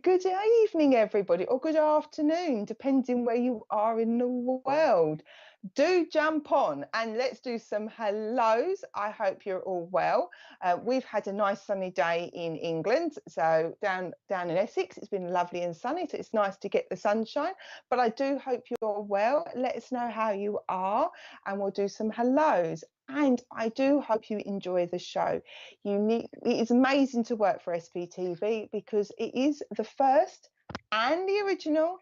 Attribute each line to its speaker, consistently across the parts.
Speaker 1: Good evening, everybody, or good afternoon, depending where you are in the world. Do jump on and let's do some hellos. I hope you're all well. We've had a nice sunny day in England, so down in Essex, it's been lovely and sunny, so it's nice to get the sunshine. But I do hope you're well. Let us know how you are, and we'll do some hellos. And I do hope you enjoy the show. It is amazing to work for SPTV because it is the first and the original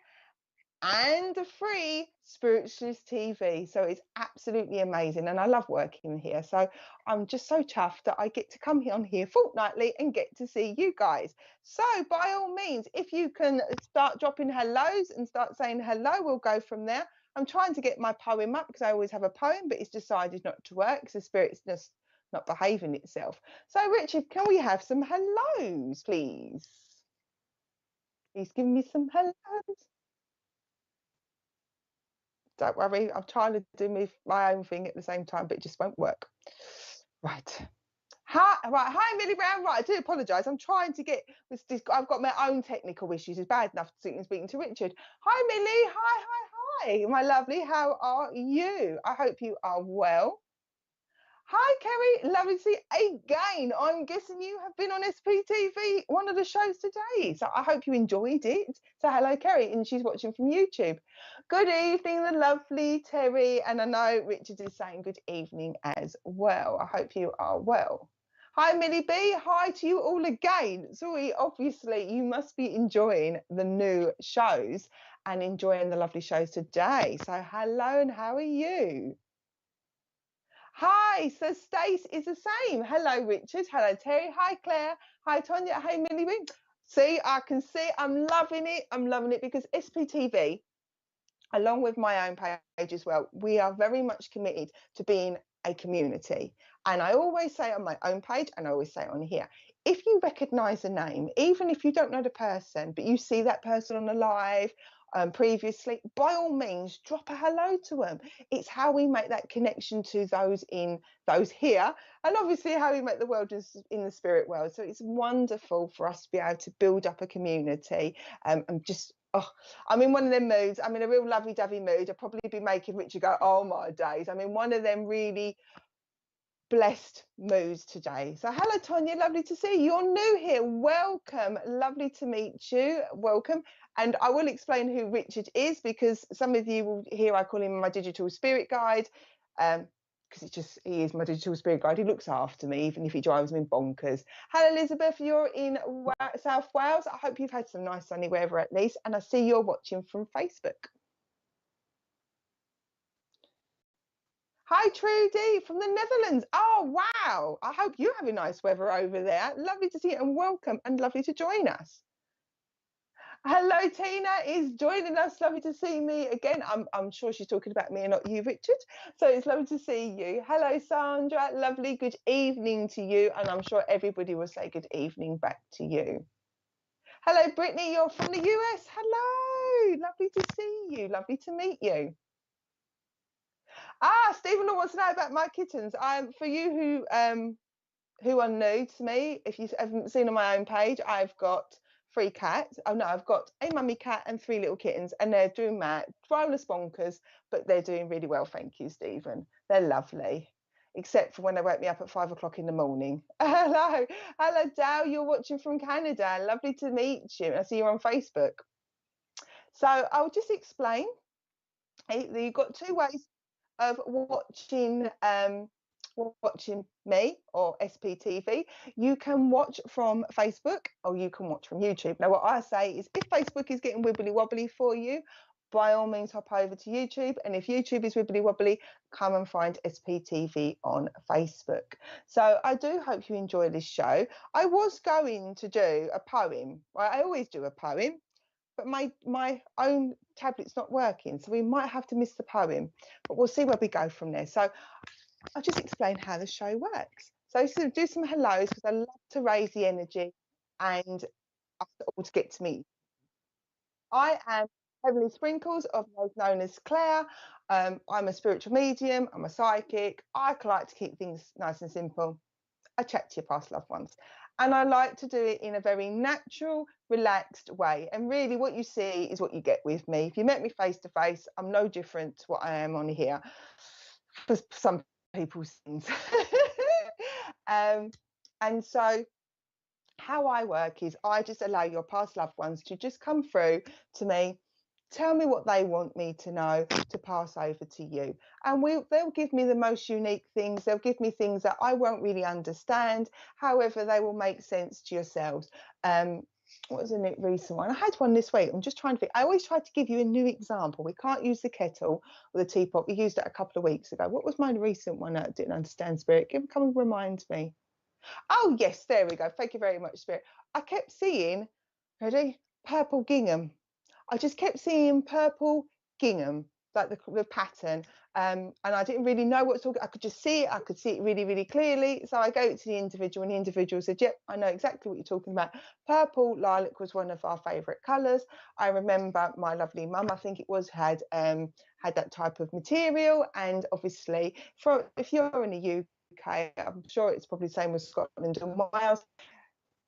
Speaker 1: and the free spiritualist TV. So it's absolutely amazing. And I love working here. So I'm just so chuffed that I get to come on here fortnightly and get to see you guys. So by all means, if you can start dropping hellos and start saying hello, we'll go from there. I'm trying to get my poem up because I always have a poem, but it's decided not to work because the spirit's just not behaving itself. So Richard, can we have some hellos, please? Please give me some hellos. Don't worry, I'm trying to do my own thing at the same time, but it just won't work. Right. Hi, Millie Brown. Right, I do apologise. I'm trying to get this. I've got my own technical issues. It's bad enough speaking to Richard. Hi, Millie. Hi, my lovely. How are you? I hope you are well. Hi, Kerry. Lovely to see you again. I'm guessing you have been on SPTV, one of the shows today. So I hope you enjoyed it. So hello, Kerry, and she's watching from YouTube. Good evening, the lovely Terry. And I know Richard is saying good evening as well. I hope you are well. Hi, Millie B. Hi to you all again. Zoe, obviously, you must be enjoying the new shows and enjoying the lovely shows today. So hello, and how are you? Hi, so Stace is the same. Hello, Richard. Hello, Terry. Hi, Claire. Hi, Tonya. Hey, Millie Wing. See, I can see I'm loving it. I'm loving it because SPTV, along with my own page as well, we are very much committed to being a community. And I always say on my own page, and I always say on here, if you recognize a name, even if you don't know the person, but you see that person on the live previously, by all means, drop a hello to them. It's how we make that connection to those here, and obviously how we make the world in the spirit world. So it's wonderful for us to be able to build up a community and just. Oh, I'm in one of them moods. I'm in a real lovey-dovey mood. I'll probably be making Richard go, oh my days. I'm in one of them really blessed moods today. So hello, Tonya. Lovely to see you. You're new here. Welcome. Lovely to meet you. Welcome. And I will explain who Richard is because some of you will hear I call him my digital spirit guide. Because he is my digital spirit guide. He looks after me, even if he drives me bonkers. Hello, Elizabeth. You're in South Wales. I hope you've had some nice sunny weather at least. And I see you're watching from Facebook. Hi, Trudy from the Netherlands. Oh, wow. I hope you have a nice weather over there. Lovely to see you and welcome and lovely to join us. Hello, Tina is joining us. Lovely to see me again. I'm sure she's talking about me and not you, Richard. So it's lovely to see you. Hello, Sandra. Lovely. Good evening to you. And I'm sure everybody will say good evening back to you. Hello, Brittany. You're from the US. Hello. Lovely to see you. Lovely to meet you. Stephen wants to know about my kittens. For you who are new to me, if you haven't seen on my own page, I've got 3 cats. Oh no, I've got a mummy cat and 3 little kittens, and they're doing mad, driving us bonkers, but they're doing really well. Thank you, Stephen. They're lovely, except for when they wake me up at 5 o'clock in the morning. Hello, Dal. You're watching from Canada. Lovely to meet you. I see you're on Facebook. So I'll just explain. You've got 2 ways of watching me or SPTV. You can watch from Facebook or you can watch from YouTube. Now, what I say is if Facebook is getting wibbly wobbly for you, by all means hop over to YouTube, and if YouTube is wibbly wobbly, come and find SPTV on Facebook. So I do hope you enjoy this show. I was going to do a poem. I always do a poem, but my own tablet's not working, so we might have to miss the poem, but we'll see where we go from there. So I'll just explain how the show works. So do some hellos because I love to raise the energy and all to get to meet. I am Heavenly Sprinkles, otherwise known as Claire. I'm a spiritual medium. I'm a psychic. I like to keep things nice and simple. I chat to your past loved ones. And I like to do it in a very natural, relaxed way. And really, what you see is what you get with me. If you met me face to face, I'm no different to what I am on here for some people's sins. And so, how I work is I just allow your past loved ones to just come through to me, tell me what they want me to know to pass over to you. And they'll give me the most unique things. They'll give me things that I won't really understand. However, they will make sense to yourselves. What was a recent one? I had one this week. I'm just trying to think. I always try to give you a new example. We can't use the kettle or the teapot. We used it a couple of weeks ago. What was my recent one that I didn't understand, Spirit? Come and remind me. Oh, yes, there we go. Thank you very much, Spirit. I kept seeing, ready, purple gingham. I just kept seeing purple gingham, like the pattern. And I didn't really know what to talk. I could just see it. I could see it really, really clearly. So I gave it to the individual, and the individual said, yep, I know exactly what you're talking about. Purple lilac was one of our favourite colours. I remember my lovely mum, I think it was, had that type of material. And obviously, if you're in the UK, I'm sure it's probably the same with Scotland and Wales.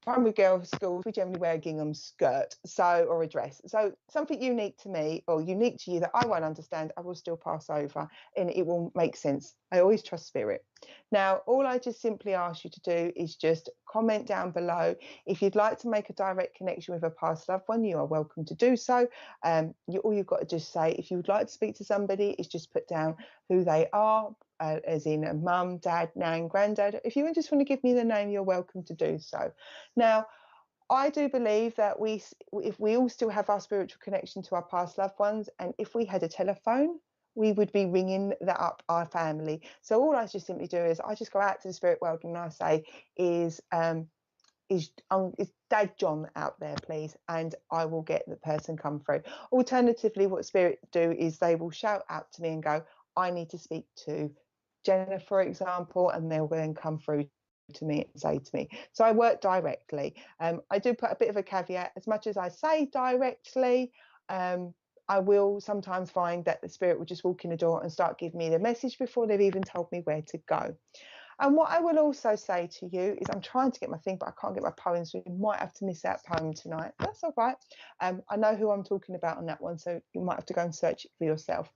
Speaker 1: Primary girls' schools, we generally wear a gingham skirt, or a dress. So something unique to me or unique to you that I won't understand, I will still pass over and it will make sense. I always trust spirit. Now, all I just simply ask you to do is just comment down below. If you'd like to make a direct connection with a past loved one, you are welcome to do so. All you've got to just say, if you would like to speak to somebody, is just put down who they are, as in a mum, dad, nan, granddad. If you just want to give me the name, you're welcome to do so. Now, I do believe that if we all still have our spiritual connection to our past loved ones, and if we had a telephone, we would be ringing that up our family. So all I just simply do is I just go out to the spirit world and I say, is Dad John out there, please? And I will get the person come through. Alternatively, what spirit do is they will shout out to me and go, I need to speak to Jenna, for example, and they'll then come through to me and say to me. So I work directly. I do put a bit of a caveat. As much as I say directly, I will sometimes find that the spirit will just walk in the door and start giving me the message before they've even told me where to go. And what I will also say to you is, I'm trying to get my thing, but I can't get my poem, so you might have to miss that poem tonight. That's all right. I know who I'm talking about on that one, so you might have to go and search it for yourself.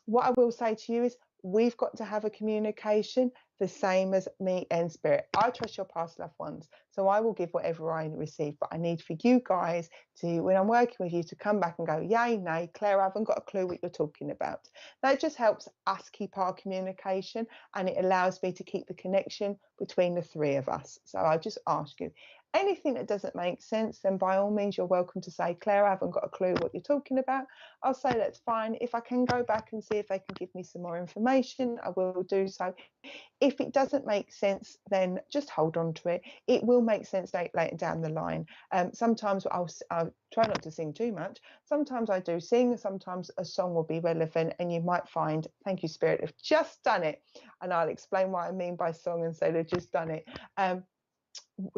Speaker 1: What I will say to you is, we've got to have a communication the same as me and spirit. I trust your past loved ones, so I will give whatever I receive, but I need for you guys to, when I'm working with you, to come back and go, yay, nay, Claire, I haven't got a clue what you're talking about. That just helps us keep our communication, and it allows me to keep the connection between the three of us. So I just ask you, anything that doesn't make sense, then by all means, you're welcome to say, Claire, I haven't got a clue what you're talking about. I'll say that's fine. If I can go back and see if they can give me some more information, I will do so. If it doesn't make sense, then just hold on to it. It will make sense later down the line. Sometimes I'll try not to sing too much. Sometimes I do sing. Sometimes a song will be relevant, and you might find, thank you, Spirit, they've just done it. And I'll explain what I mean by song and say they've just done it.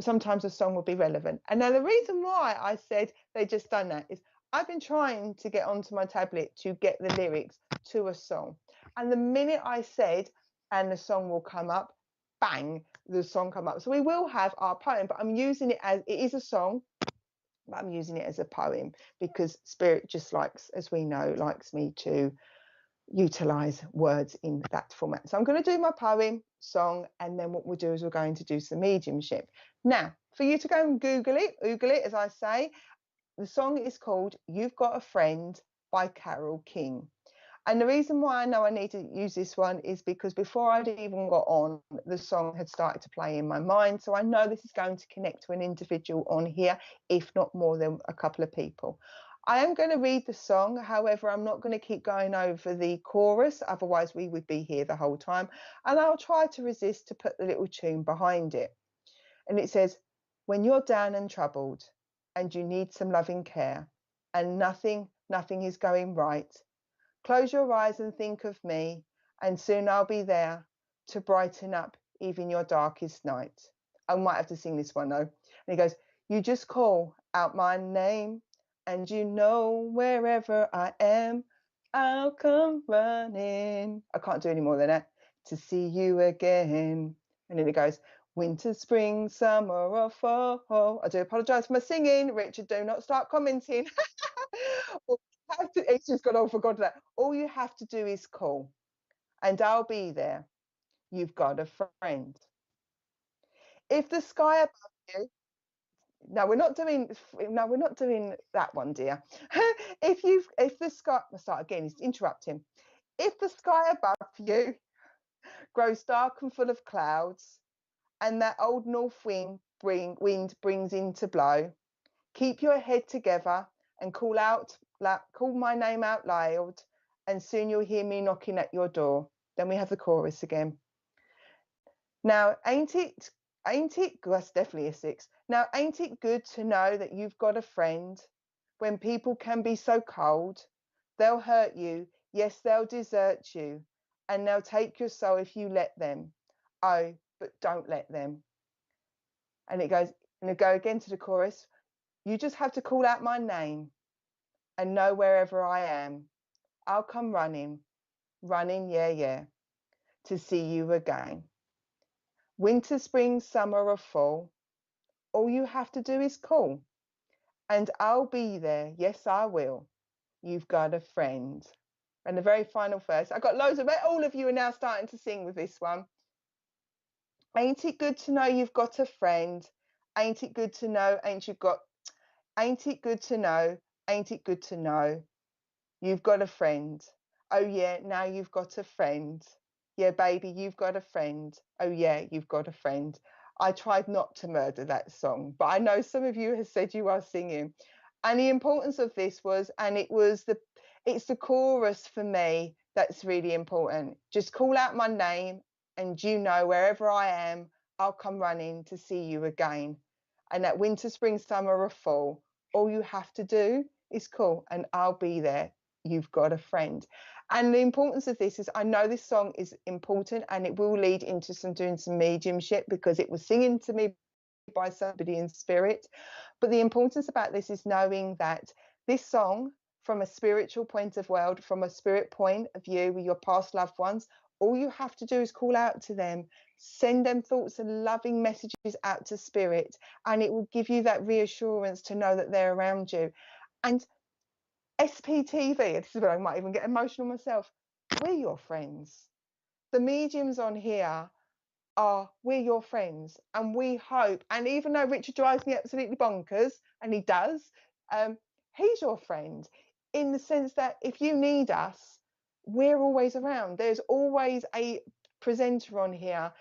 Speaker 1: Sometimes a song will be relevant. And now the reason why I said they just done that is I've been trying to get onto my tablet to get the lyrics to a song. And the minute I said, and the song will come up, bang, the song come up. So we will have our poem, but I'm using it as, it is a song, but I'm using it as a poem because Spirit just likes, as we know, likes me to utilize words in that format. So I'm going to do my poem, song, and then what we'll do is we're going to do some mediumship. Now, for you to go and Google it, as I say, the song is called You've Got a Friend by Carole King. And the reason why I know I need to use this one is because before I'd even got on, the song had started to play in my mind. So I know this is going to connect to an individual on here, if not more than a couple of people. I am going to read the song. However, I'm not going to keep going over the chorus. Otherwise, we would be here the whole time. And I'll try to resist to put the little tune behind it. And it says, when you're down and troubled and you need some loving care and nothing is going right, close your eyes and think of me, and soon I'll be there to brighten up even your darkest night. I might have to sing this one though. And he goes, you just call out my name, and you know wherever I am, I'll come running. I can't do any more than that. To see you again. And then it goes, winter, spring, summer, or fall. I do apologise for my singing. Richard, do not start commenting. It's just got all forgotten that. All you have to do is call, and I'll be there. You've got a friend. If the sky above you, no, we're not doing. No, we're not doing that one, dear. If the sky, I'll start again. He's interrupting. If the sky above you grows dark and full of clouds, and that old north wind brings in to blow, keep your head together and call my name out loud, and soon you'll hear me knocking at your door. Then we have the chorus again. Now, ain't it good? That's definitely a 6. Now, ain't it good to know that you've got a friend? When people can be so cold, they'll hurt you. Yes, they'll desert you, and they'll take your soul if you let them. Oh, but don't let them. And it go again to the chorus. You just have to call out my name and know wherever I am, I'll come running, yeah, to see you again. Winter, spring, summer, or fall, all you have to do is call, and I'll be there. Yes, I will. You've got a friend. And the very final verse, I got loads of it. All of you are now starting to sing with this one. Ain't it good to know you've got a friend? Ain't it good to know? Ain't it good to know? Ain't it good to know? You've got a friend. Oh yeah, now you've got a friend. Yeah, baby, you've got a friend. Oh yeah, you've got a friend. I tried not to murder that song, but I know some of you have said you are singing. And the importance of this was, and it's the chorus for me that's really important. Just call out my name, and you know wherever I am, I'll come running to see you again. And that winter, spring, summer, or fall, all you have to do is call, and I'll be there. You've got a friend. And the importance of this is, I know this song is important, and it will lead into doing some mediumship, because it was singing to me by somebody in spirit. But the importance about this is knowing that this song, from a spiritual point of world, from a spirit point of view with your past loved ones, all you have to do is call out to them, send them thoughts and loving messages out to spirit, and it will give you that reassurance to know that they're around you. And SPTV, this is where I might even get emotional myself, we're your friends. The mediums on here we're your friends, and we hope, and even though Richard drives me absolutely bonkers, and he does, he's your friend, in the sense that if you need us, we're always around. There's always a presenter on here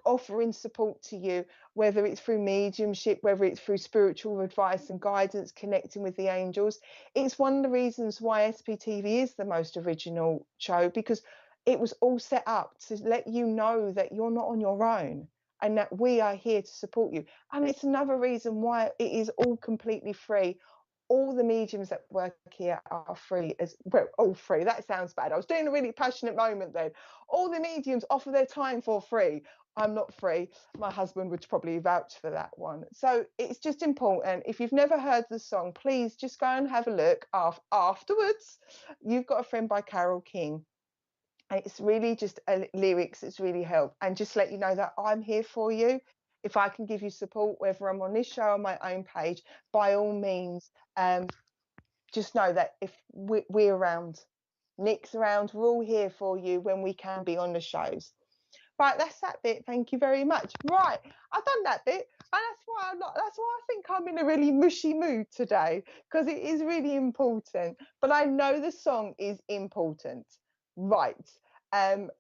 Speaker 1: offering support to you, whether it's through mediumship, whether it's through spiritual advice and guidance, connecting with the angels. It's one of the reasons why SPTV is the most original show, because it was all set up to let you know that you're not on your own, and that we are here to support you. And it's another reason why it is all completely free. All the mediums that work here are free, as well, all free. That sounds bad. I was doing a really passionate moment then. All the mediums offer their time for free. I'm not free. My husband would probably vouch for that one. So it's just important. If you've never heard the song, please just go and have a look afterwards. You've Got a Friend by Carole King. It's really just lyrics. It's really helped. And just let you know that I'm here for you. If I can give you support, whether I'm on this show or my own page, by all means, just know that if we're around, Nick's around, we're all here for you when we can be on the shows. Right, that's that bit. Thank you very much. Right, I've done that bit, and that's why I think I'm in a really mushy mood today, because it is really important. But I know the song is important. Right.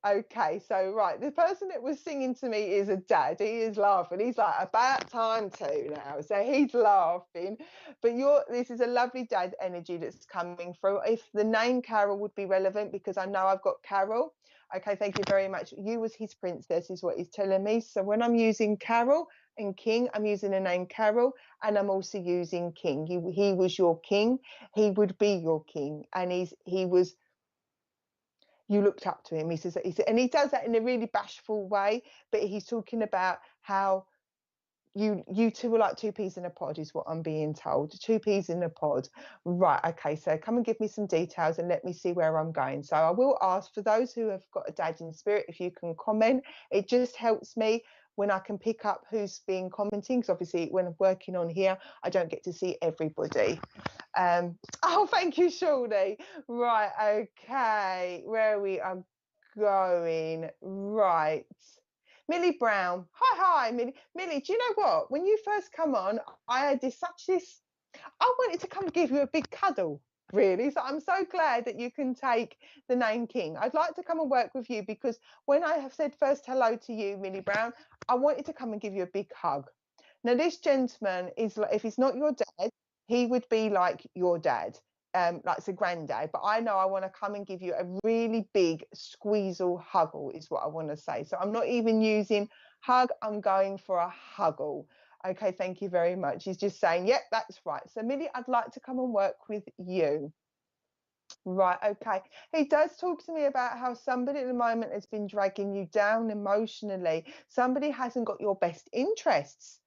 Speaker 1: Okay, so right, the person that was singing to me is a dad. He is laughing. He's like, about time to now. So he's laughing. But this is a lovely dad energy that's coming through. If the name Carol would be relevant, because I know I've got Carol. Okay, thank you very much. You was his princess, is what he's telling me. So when I'm using Carol and King, I'm using the name Carol, and I'm also using King. He was your king. He would be your king, and he was. You looked up to him. He says, and he does that in a really bashful way, but he's talking about how you two were like two peas in a pod, is what I'm being told. Two peas in a pod. Right, okay, so come and give me some details and let me see where I'm going. So I will ask for those who have got a dad in spirit, if you can comment. It just helps me when I can pick up who's been commenting, because obviously when I'm working on here, I don't get to see everybody. Oh, thank you, Shawnee. Right, okay, where we are going. Right. Millie Brown. Hi, Millie. Millie, do you know what? When you first come on, I had this I wanted to come and give you a big cuddle, really. So I'm so glad that you can take the name King. I'd like to come and work with you because when I have said first hello to you, Millie Brown, I wanted to come and give you a big hug. Now, this gentleman is like, if he's not your dad, he would be like your dad, like it's a granddad. But I know I want to come and give you a really big squeezle huggle, is what I want to say. So I'm not even using hug, I'm going for a huggle. Okay, thank you very much. He's just saying, yep, that's right. So Millie, I'd like to come and work with you. Right, okay. He does talk to me about how somebody at the moment has been dragging you down emotionally. Somebody hasn't got your best interests.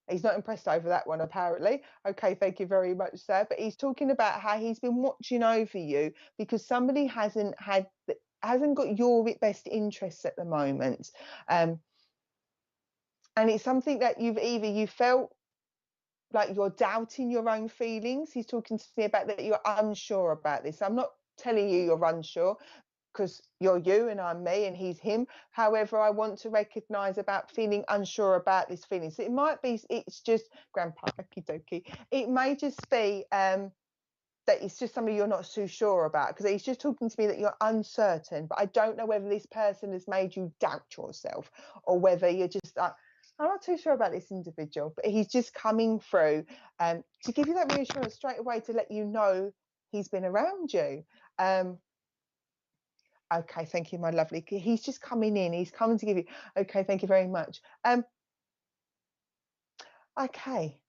Speaker 1: He's not impressed over that one, apparently. Okay, thank you very much, sir. But he's talking about how he's been watching over you because somebody hasn't got your best interests at the moment. And it's something that you felt like you're doubting your own feelings. He's talking to me about that you're unsure about this. I'm not telling you you're unsure because you're you and I'm me and he's him. However, I want to recognize about feeling unsure about this feeling. So it might be, it's just grandpa, okie dokie. It may just be that it's just something you're not too sure about because he's just talking to me that you're uncertain, but I don't know whether this person has made you doubt yourself or whether you're just like, I'm not too sure about this individual, but he's just coming through to give you that reassurance straight away to let you know he's been around you. Okay, thank you, my lovely. He's just coming in. He's coming to give you. Okay, thank you very much. Okay.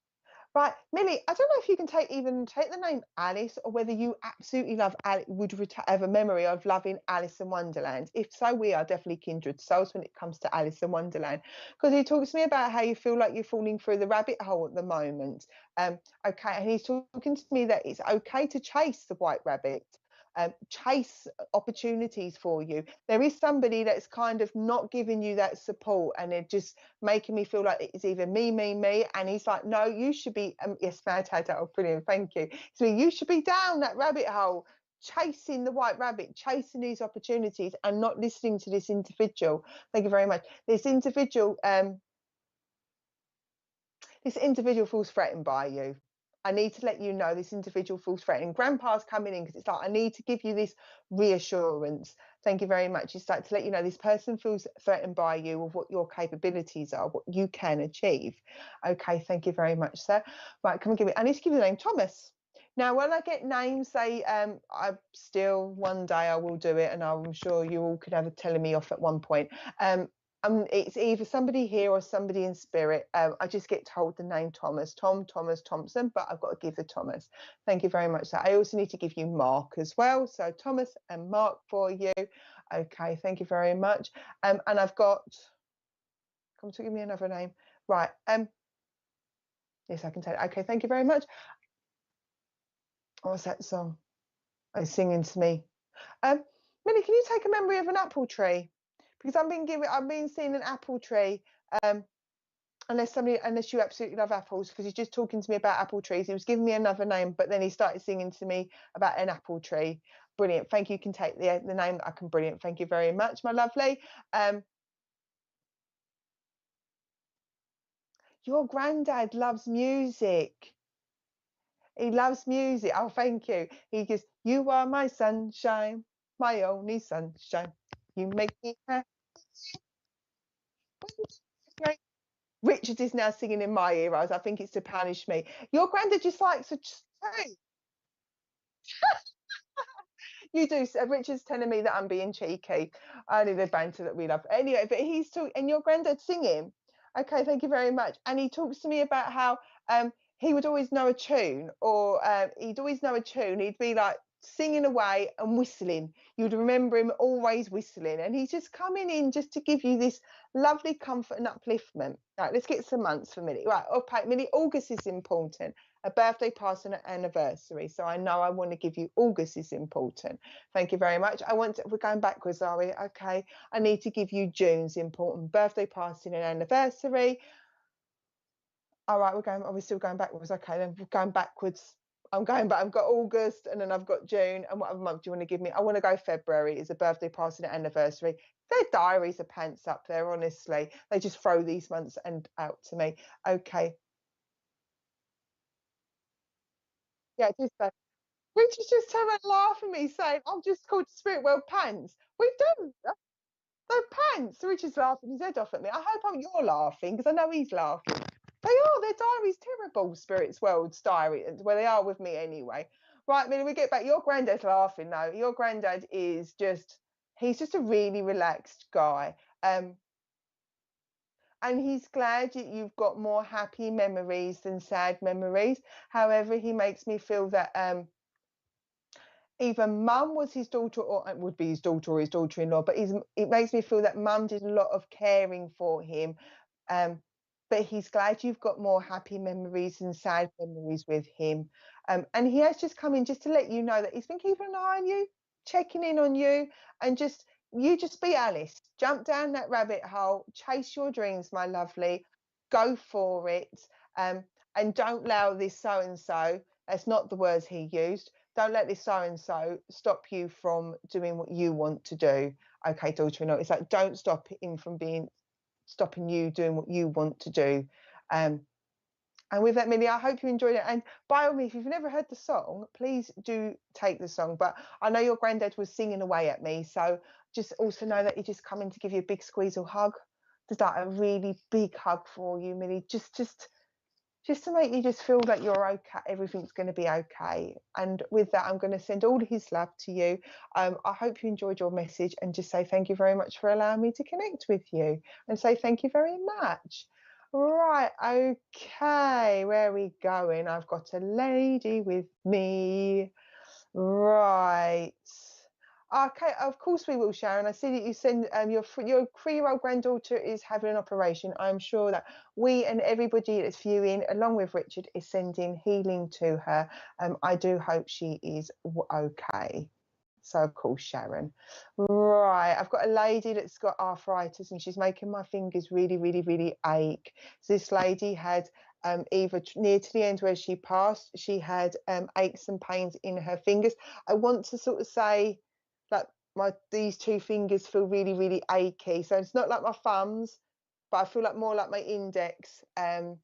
Speaker 1: Right, Millie, I don't know if you can take the name Alice or whether you absolutely love would have a memory of loving Alice in Wonderland. If so, we are definitely kindred souls when it comes to Alice in Wonderland. Because he talks to me about how you feel like you're falling through the rabbit hole at the moment. Okay, and he's talking to me that it's okay to chase the white rabbit. Chase opportunities for you. There is somebody that's kind of not giving you that support and they're just making me feel like it's either me, and he's like, no, you should be yes, oh, brilliant, thank you. So you should be down that rabbit hole chasing the white rabbit, chasing these opportunities and not listening to this individual. Thank you very much. This individual feels threatened by you. I need to let you know this individual feels threatened. Grandpa's coming in because it's like, I need to give you this reassurance. Thank you very much. It's like to let you know this person feels threatened by you of what your capabilities are, what you can achieve. Okay, thank you very much, sir. Right, come and give me, I need to give you the name Thomas. Now, when I get names, say, I still, one day I will do it and I'm sure you all could have a telling me off at one point. It's either somebody here or somebody in spirit. I just get told the name Thomas, Thomas Thompson, but I've got to give the Thomas. Thank you very much. So I also need to give you Mark as well. So Thomas and Mark for you. Okay, thank you very much. And I've got, come to give me another name. Right. Yes, I can tell you. Okay, thank you very much. What's that song? Oh, singing to me. Millie, can you take a memory of an apple tree? Because I've been seeing an apple tree. Unless you absolutely love apples, because he's just talking to me about apple trees. He was giving me another name, but then he started singing to me about an apple tree. Brilliant. Thank you. You can take the name that I can. Brilliant. Thank you very much, my lovely. Your granddad loves music. He loves music. Oh, thank you. He goes, you are my sunshine, my only sunshine. You make me happy. Richard is now singing in my ears. I think it's to punish me. Your granddad just likes a too. You do. Richard's telling me that I'm being cheeky. Only the banter that we love. Anyway, but he's talking, and your granddad singing. Okay, thank you very much. And he talks to me about how he would always know a tune, or he'd always know a tune. He'd be like singing away and whistling. You'd remember him always whistling, and he's just coming in just to give you this lovely comfort and upliftment. Right, let's get some months for Millie. Right, okay, Millie, August is important. A birthday, pass, and an anniversary. So I know I want to give you August is important. Thank you very much. We're going backwards, are we? Okay. I need to give you June's important. Birthday, passing, and anniversary. All right, are we still going backwards? Okay, then we're going backwards. I'm going back. I've got August and then I've got June. And what other month do you want to give me? I want to go February. It's a birthday, passing, and anniversary. Their diaries are pants up there, honestly. They just throw these months out to me. Okay. Yeah, just Richard just turned around and laughed at me saying, I'm just called Spirit World Pants. We don't. They're pants. Richard's laughing his head off at me. I hope you're laughing because I know he's laughing. They are. Their diary's terrible, Spirit's World's diary. Well, they are with me anyway. Right, Millie, we get back. Your granddad's laughing though. Your granddad is he's just a really relaxed guy. And he's glad you've got more happy memories than sad memories. However, he makes me feel that either mum was his daughter or it would be his daughter or his daughter-in-law, but it makes me feel that mum did a lot of caring for him. But he's glad you've got more happy memories and sad memories with him. And he has just come in just to let you know that he's been keeping an eye on you, checking in on you, and just be Alice. Jump down that rabbit hole, chase your dreams, my lovely. Go for it. And don't allow this so-and-so, that's not the words he used, don't let this so-and-so stop you from doing what you want to do. Okay, daughter-in-law, it's like, don't stop him from stopping you doing what you want to do. And with that, Millie, I hope you enjoyed it. And by all means, if you've never heard the song, please do take the song. But I know your granddad was singing away at me. So just also know that he just coming to give you a big squeeze or hug. Just like a really big hug for you, Millie. Just to make you just feel that you're okay, everything's going to be okay. And with that, I'm going to send all his love to you. I hope you enjoyed your message and just say thank you very much for allowing me to connect with you and say thank you very much. Right, okay, where are we going? I've got a lady with me. Right. Okay, of course we will, Sharon. I see that you send your 3-year-old granddaughter is having an operation. I'm sure that we and everybody that's viewing, along with Richard, is sending healing to her. I do hope she is okay. So, of course, Sharon. Right, I've got a lady that's got arthritis and she's making my fingers really, really, really ache. So this lady had either near to the end where she passed, she had aches and pains in her fingers. I want to sort of say that these 2 fingers feel really, really achy. So it's not like my thumbs, but I feel like more like my index are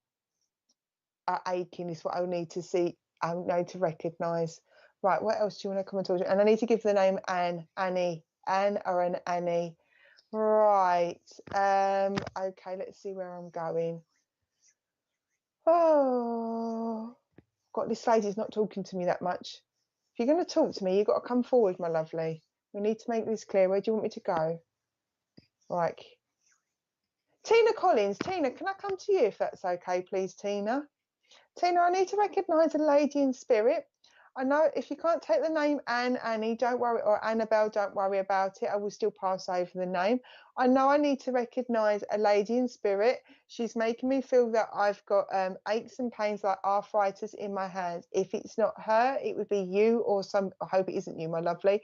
Speaker 1: aching is what I need to see. I need to recognise. Right, what else do you want to come and talk to? And I need to give the name Annie or an Annie. Right. Okay, let's see where I'm going. Oh, God, this lady's not talking to me that much. If you're going to talk to me, you've got to come forward, my lovely. We need to make this clear. Where do you want me to go? Right. Tina Collins. Tina, can I come to you if that's okay, please, Tina? Tina, I need to recognise a lady in spirit. I know if you can't take the name Annie, don't worry, or Annabelle, don't worry about it. I will still pass over the name. I know I need to recognise a lady in spirit. She's making me feel that I've got aches and pains like arthritis in my hands. If it's not her, it would be you or I hope it isn't you, my lovely,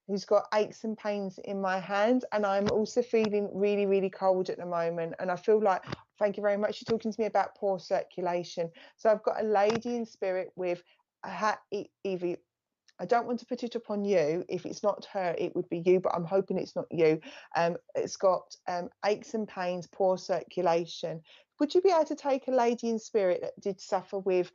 Speaker 1: who's got aches and pains in my hands. And I'm also feeling really, really cold at the moment. And I feel like, thank you very much. You're talking to me about poor circulation. So I've got a lady in spirit with Evie, I don't want to put it upon you. If it's not her, it would be you, but I'm hoping it's not you. It's got aches and pains, poor circulation. Would you be able to take a lady in spirit that did suffer with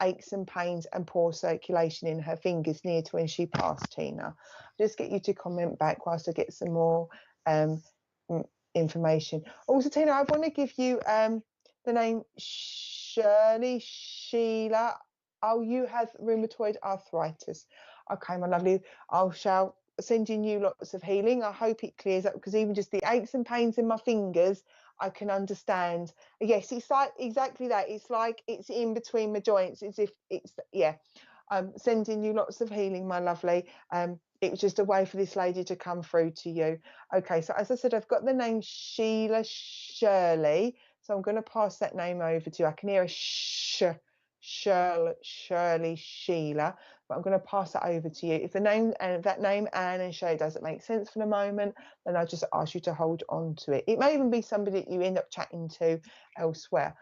Speaker 1: aches and pains and poor circulation in her fingers near to when she passed, Tina? Just get you to comment back whilst I get some more information. Also, Tina, I want to give you the name Shirley, Sheila. Oh, you have rheumatoid arthritis. Okay, my lovely. I shall send you lots of healing. I hope it clears up because even just the aches and pains in my fingers, I can understand. Yes, it's like exactly that. It's like it's in between my joints. It's if it's, yeah. I'm sending you lots of healing, my lovely. It was just a way for this lady to come through to you. Okay, so as I said, I've got the name Sheila Shirley. So I'm going to pass that name over to you. I can hear a Shirley, Sheila, but I'm going to pass that over to you. If the name and that name Anne and Shirley doesn't make sense for the moment, then I'll just ask you to hold on to it. It may even be somebody that you end up chatting to elsewhere.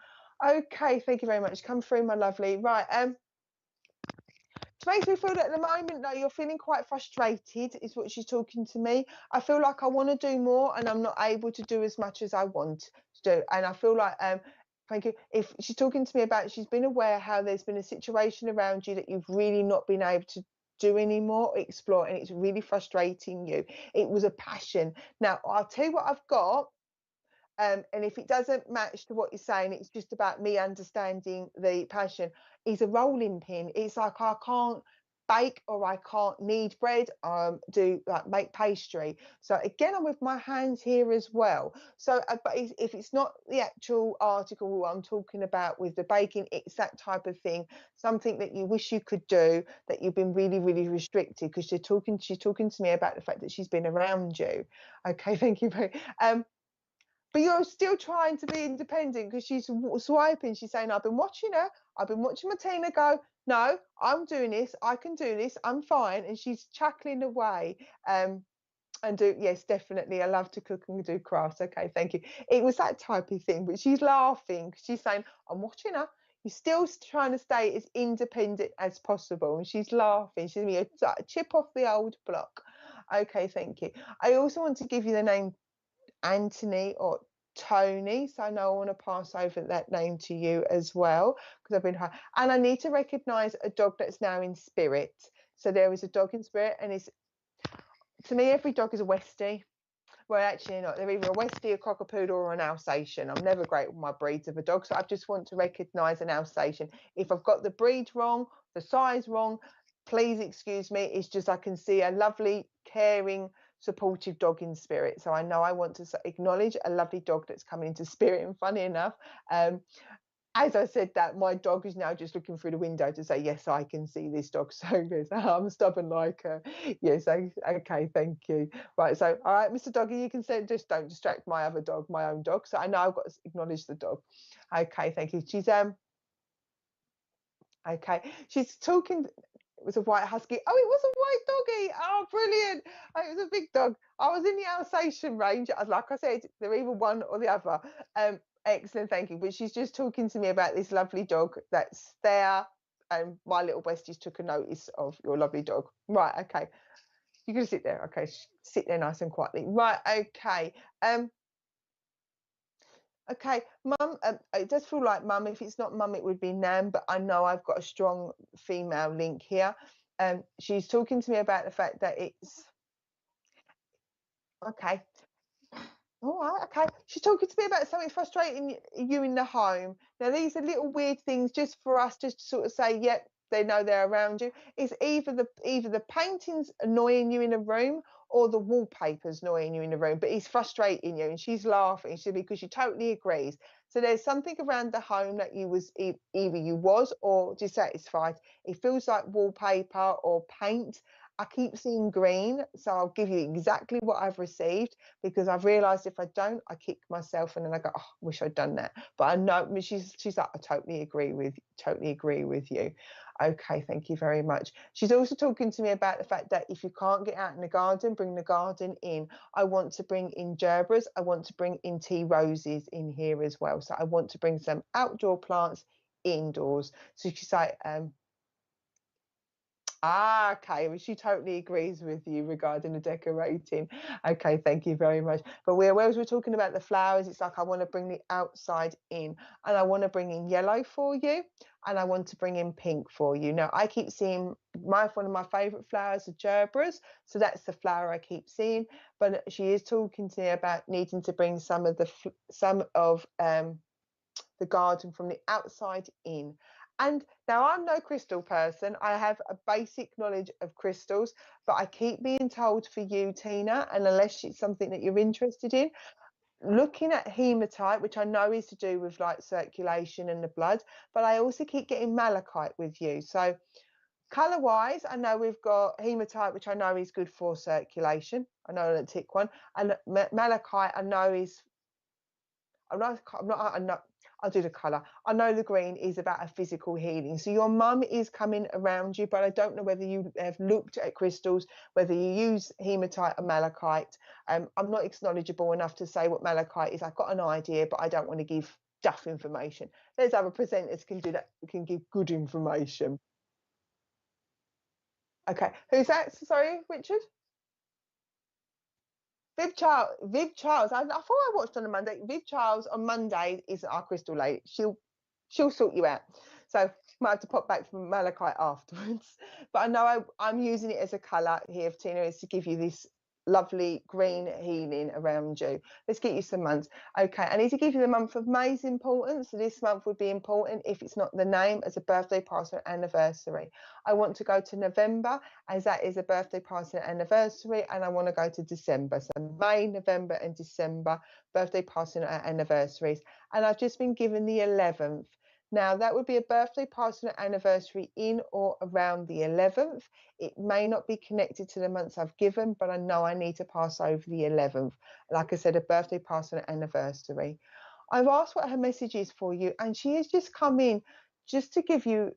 Speaker 1: Okay, thank you very much. Come through, my lovely. Right, it makes me feel that at the moment though you're feeling quite frustrated is what she's talking to me. I feel like I want to do more and I'm not able to do as much as I want to do, and I feel like thank you, if she's talking to me about, she's been aware how there's been a situation around you that you've really not been able to do anymore, explore, and it's really frustrating you. It was a passion. Now I'll tell you what I've got. And if it doesn't match to what you're saying, it's just about me understanding the passion. Is a rolling pin. It's like I can't bake or I can't knead bread, do like make pastry. So again, I'm with my hands here as well. So but if it's not the actual article I'm talking about with the baking, it's that type of thing, something that you wish you could do that you've been really, really restricted, because she's talking to me about the fact that she's been around you. Okay, thank you very but you're still trying to be independent, because she's swiping. She's saying, I've been watching her. I've been watching Martina go, no, I'm doing this. I can do this. I'm fine. And she's chuckling away. And yes, definitely. I love to cook and do crafts. Okay, thank you. It was that type of thing. But she's laughing. She's saying, I'm watching her. You're still trying to stay as independent as possible. And she's laughing. She's me a chip off the old block. Okay, thank you. I also want to give you the name Anthony or Tony, so I know I want to pass over that name to you as well, because I've been high. And I need to recognize a dog that's now in spirit. So there is a dog in spirit, and it's, to me, every dog is a Westie. Well, actually not. They're either a Westie, a Cockapoodle, or an Alsatian. I'm never great with my breeds of a dog, so I just want to recognise an Alsatian. If I've got the breed wrong, the size wrong, please excuse me. It's just I can see a lovely, caring, supportive dog in spirit. So I know I want to acknowledge a lovely dog that's coming into spirit. And funny enough, as I said that, my dog is now just looking through the window to say, yes, I can see this dog. So good. I'm stubborn like her. Yes, okay, thank you. Right, so, all right, Mr. Doggy, you can say, just don't distract my other dog, my own dog. So I know I've got to acknowledge the dog. Okay, thank you. She's, okay, she's talking. It was a white husky. Oh, it was a white doggy. Oh, brilliant. Oh, it was a big dog. I was in the Alsatian range. Like I said, they're either one or the other. Excellent, thank you. But she's just talking to me about this lovely dog that's there, and my little besties took a notice of your lovely dog. Right, okay. You're gonna sit there. Okay, sit there nice and quietly. Right, okay. Okay, mum, it does feel like mum. If it's not mum, it would be Nan, but I know I've got a strong female link here. She's talking to me about the fact that it's okay. All right, okay. She's talking to me about something frustrating you in the home. Now, these are little weird things just for us just to sort of say, yep, they know they're around you. It's either the paintings annoying you in a room, or the wallpaper's annoying you in the room, but it's frustrating you. And she's laughing, because she totally agrees. So there's something around the home that you was either you was or dissatisfied. It feels like wallpaper or paint. I keep seeing green, so I'll give you exactly what I've received, because I've realised if I don't, I kick myself, and then I go, oh, I wish I'd done that. But I know she's like, I totally agree with you. Okay, thank you very much. She's also talking to me about the fact that if you can't get out in the garden, bring the garden in. I want to bring in gerbers. I want to bring in tea roses in here as well. So I want to bring some outdoor plants indoors. So she's like, okay, well, she totally agrees with you regarding the decorating. Okay, thank you very much. But whereas we're talking about the flowers, it's like I want to bring the outside in, and I want to bring in yellow for you, and I want to bring in pink for you. Now, I keep seeing one of my favourite flowers are gerberas, so that's the flower I keep seeing. But she is talking to me about needing to bring some of the garden from the outside in. And now I'm no crystal person. I have a basic knowledge of crystals, but I keep being told for you, Tina, and unless it's something that you're interested in, looking at hematite, which I know is to do with like circulation and the blood, but I also keep getting malachite with you. So Colour wise, I know we've got hematite, which I know is good for circulation. I know that tick one, and malachite I know is. I know. I'll do the colour. I know the green is about a physical healing. So your mum is coming around you, but I don't know whether you have looked at crystals, whether you use hematite or malachite. I'm not knowledgeable enough to say what malachite is. I've got an idea, but I don't want to give duff information. There's other presenters can do that, can give good information. Okay, who's that? Sorry, Richard? Viv Charles. I thought I watched on a Monday. Viv Charles on Monday is our crystal lady. She'll sort you out. So might have to pop back from malachite afterwards. But I know I'm using it as a colour here, Tina, is to give you this lovely green healing around you. Let's get you some months. Okay, I need to give you the month of May's importance. So this month would be important if it's not the name as a birthday, passing, anniversary. I want to go to November as that is a birthday, passing, anniversary, and I want to go to December. So May, November, and December, birthday, passing, anniversaries. And I've just been given the 11th. Now, that would be a birthday, passing, anniversary in or around the 11th. It may not be connected to the months I've given, but I know I need to pass over the 11th. Like I said, a birthday, passing, anniversary. I've asked what her message is for you, and she has just come in just to give you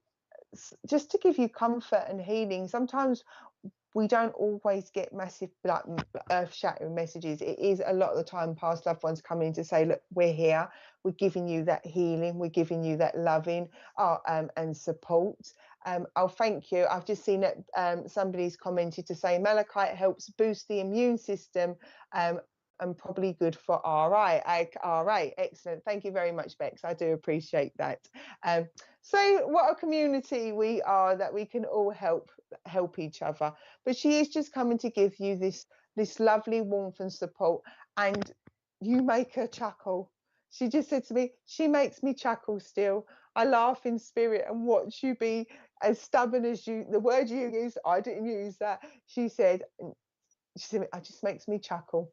Speaker 1: comfort and healing. Sometimes we don't always get massive, like, earth-shattering messages. It is a lot of the time past loved ones coming to say, look, we're here, we're giving you that healing, we're giving you that loving, and support. Oh, thank you. I've just seen that somebody's commented to say malachite helps boost the immune system, and probably good for RA. Excellent. Thank you very much, Bex. I do appreciate that. So what a community we are, that we can all help each other. But she is just coming to give you this lovely warmth and support, and you make her chuckle. She just said to me, she makes me chuckle still. I laugh in spirit and watch you be as stubborn as you, the word you used, I didn't use that. She said, it just makes me chuckle.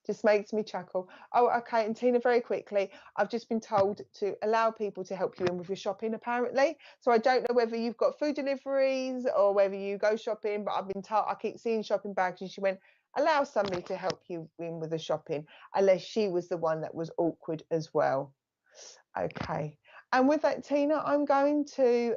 Speaker 1: Just makes me chuckle. Oh, okay. And Tina, very quickly, I've just been told to allow people to help you in with your shopping, apparently. So I don't know whether you've got food deliveries or whether you go shopping, but I've been told, I keep seeing shopping bags, and she went, allow somebody to help you in with the shopping, unless she was the one that was awkward as well. Okay. And with that, Tina, I'm going to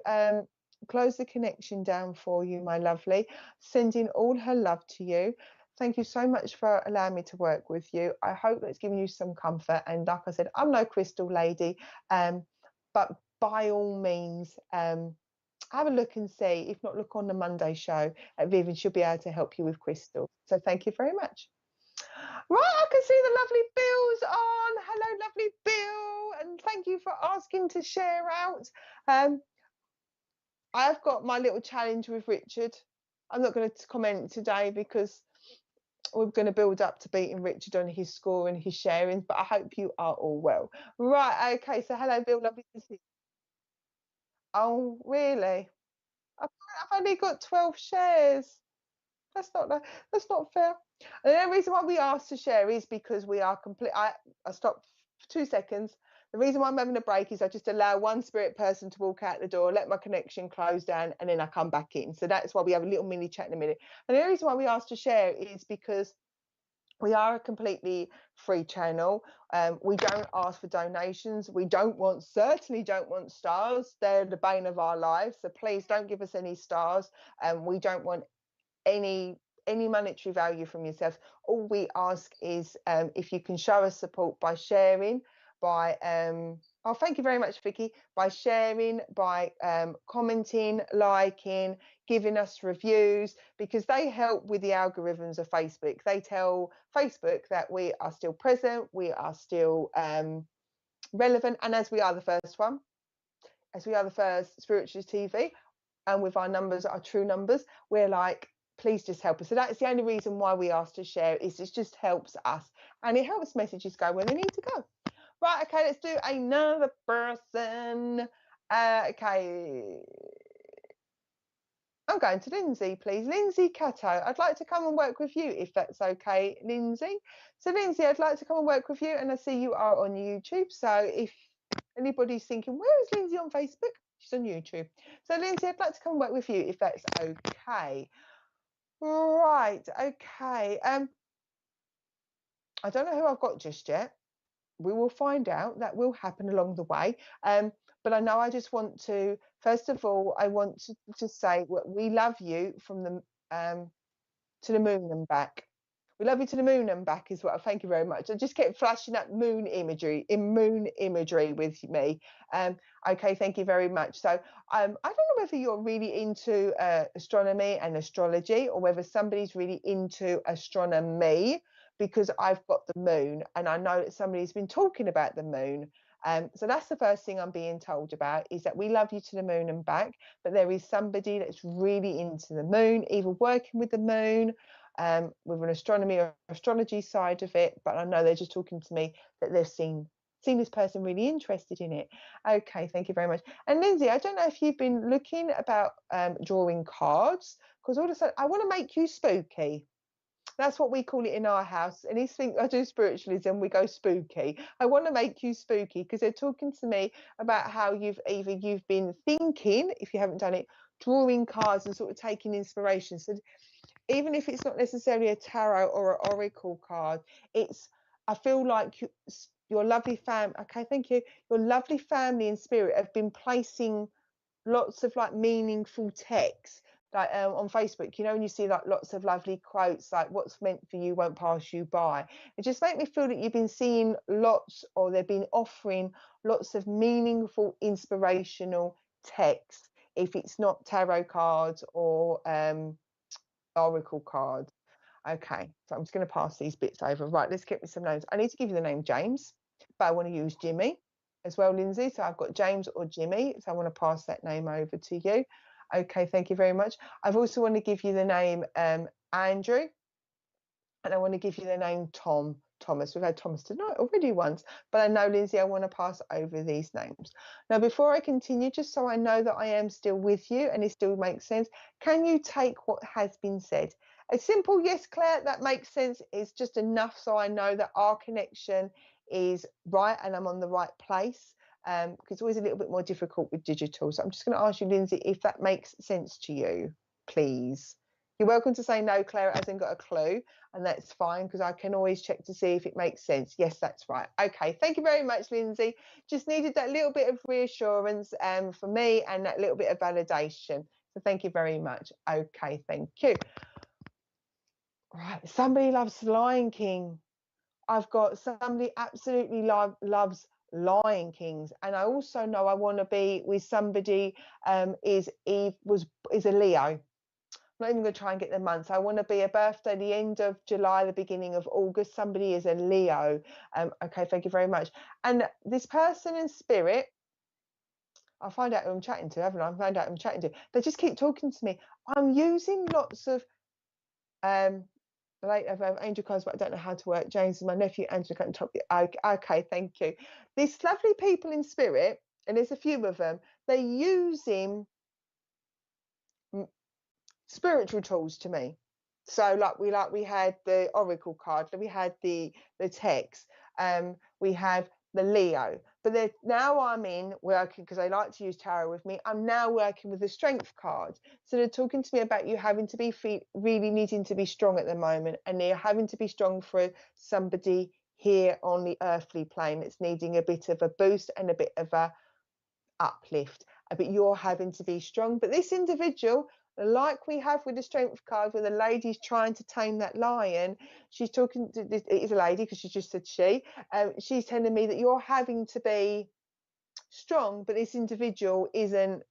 Speaker 1: close the connection down for you, my lovely, sending all her love to you. Thank you so much for allowing me to work with you. I hope that's given you some comfort. And like I said, I'm no crystal lady, but by all means, have a look and see. If not, look on the Monday show at Vivian. She'll be able to help you with crystals. So thank you very much. Right, I can see the lovely Bill's on. Hello, lovely Bill. And thank you for asking to share out. I've got my little challenge with Richard. I'm not going to comment today because we're going to build up to beating Richard on his score and his sharings, but I hope you are all well. Right, okay, so hello, Bill, lovely to see you. Oh, really? I've only got 12 shares. That's not fair. And the reason why we asked to share is because we are complete. I stopped for 2 seconds. The reason why I'm having a break is I just allow one spirit person to walk out the door, let my connection close down, and then I come back in. So that's why we have a little mini chat in a minute. And the reason why we asked to share is because we are a completely free channel. We don't ask for donations. We certainly don't want stars. They're the bane of our lives. So please don't give us any stars. We don't want any monetary value from yourself. All we ask is if you can show us support by sharing, by oh, thank you very much, Vicky, by sharing, by commenting, liking, giving us reviews, because they help with the algorithms of Facebook. They tell Facebook that we are still present, we are still relevant, and as we are the first one, as we are the first Spiritualist TV, and with our numbers, our true numbers, we're like, please just help us. So that's the only reason why we asked to share, is it just helps us, and it helps messages go where they need to go. Right, okay, let's do another person. Okay, I'm going to Lindsay, please. Lindsay Cato, I'd like to come and work with you, if that's okay, Lindsay. So Lindsay, I'd like to come and work with you, and I see you are on YouTube. So if anybody's thinking, where is Lindsay on Facebook? She's on YouTube. So Lindsay, I'd like to come and work with you if that's okay. Right, okay. I don't know who I've got just yet. We will find out. That will happen along the way. But I know I just want to, first of all, I want to say we love you from the to the moon and back. We love you to the moon and back as well. Thank you very much. I just kept flashing up moon imagery with me. Okay, thank you very much. So I don't know whether you're really into astronomy and astrology, or whether somebody's really into astronomy, because I've got the moon and I know that somebody's been talking about the moon. So that's the first thing I'm being told about, is that we love you to the moon and back, but there is somebody that's really into the moon, either working with the moon, with an astronomy or astrology side of it, but I know they're just talking to me that they've seen this person really interested in it. Okay, thank you very much. And Lindsay, I don't know if you've been looking about drawing cards, because all of a sudden I want to make you spooky. That's what we call it in our house. And he's think I do spiritualism, we go spooky. I want to make you spooky, because they're talking to me about how you've been thinking, if you haven't done it, drawing cards and sort of taking inspiration. So even if it's not necessarily a tarot or an oracle card, I feel like your lovely family, okay, thank you, your lovely family and spirit have been placing lots of like meaningful text, like on Facebook, you know, when you see like lots of lovely quotes like "what's meant for you won't pass you by." It just makes me feel that you've been seeing lots, or they've been offering lots of meaningful, inspirational text, if it's not tarot cards or oracle cards. Okay, so I'm just going to pass these bits over. Right, let's get me some names. I need to give you the name James, but I want to use Jimmy as well, Lindsay. So I've got James or Jimmy, so I want to pass that name over to you. Okay, thank you very much. I've also want to give you the name Andrew, and I want to give you the name Thomas. We've had Thomas tonight already once, but I know, Lindsay, I want to pass over these names. Now, before I continue, just so I know that I am still with you and it still makes sense, can you take what has been said? A simple yes, Claire, that makes sense, is just enough so I know that our connection is right and I'm on the right place, because it's always a little bit more difficult with digital. So I'm just going to ask you, Lindsay, if that makes sense to you, please. You're welcome to say no, Claire, it hasn't got a clue, and that's fine, because I can always check to see if it makes sense. Yes, that's right. Okay, thank you very much, Lindsay. Just needed that little bit of reassurance for me, and that little bit of validation. So thank you very much. Okay, thank you. Right, somebody loves Lion King. I've got somebody absolutely loves Lion Kings, and I also know I want to be with somebody is a Leo. I'm not even going to try and get the months. I want to be a birthday the end of July, the beginning of August. Somebody is a Leo. Okay, thank you very much. And this person in spirit, I'll find out who I'm chatting to, haven't I? I'll find out who I'm chatting to. They just keep talking to me. I'm using lots of angel cards, but I don't know how to work. James is my nephew. Angela can top. Okay, thank you. These lovely people in spirit, and there's a few of them. They're using spiritual tools to me. So we had the oracle card, we had the text, we have the Leo, but now I'm in working, because I like to use tarot with me, I'm now working with the strength card. So they're talking to me about you having to be really needing to be strong at the moment, and they're having to be strong for somebody here on the earthly plane that's needing a bit of a boost and a bit of a uplift, but you're having to be strong. But this individual, like we have with the strength card, where the lady's trying to tame that lion, she's talking to, it is a lady because she just said she's telling me that you're having to be strong, but this individual isn't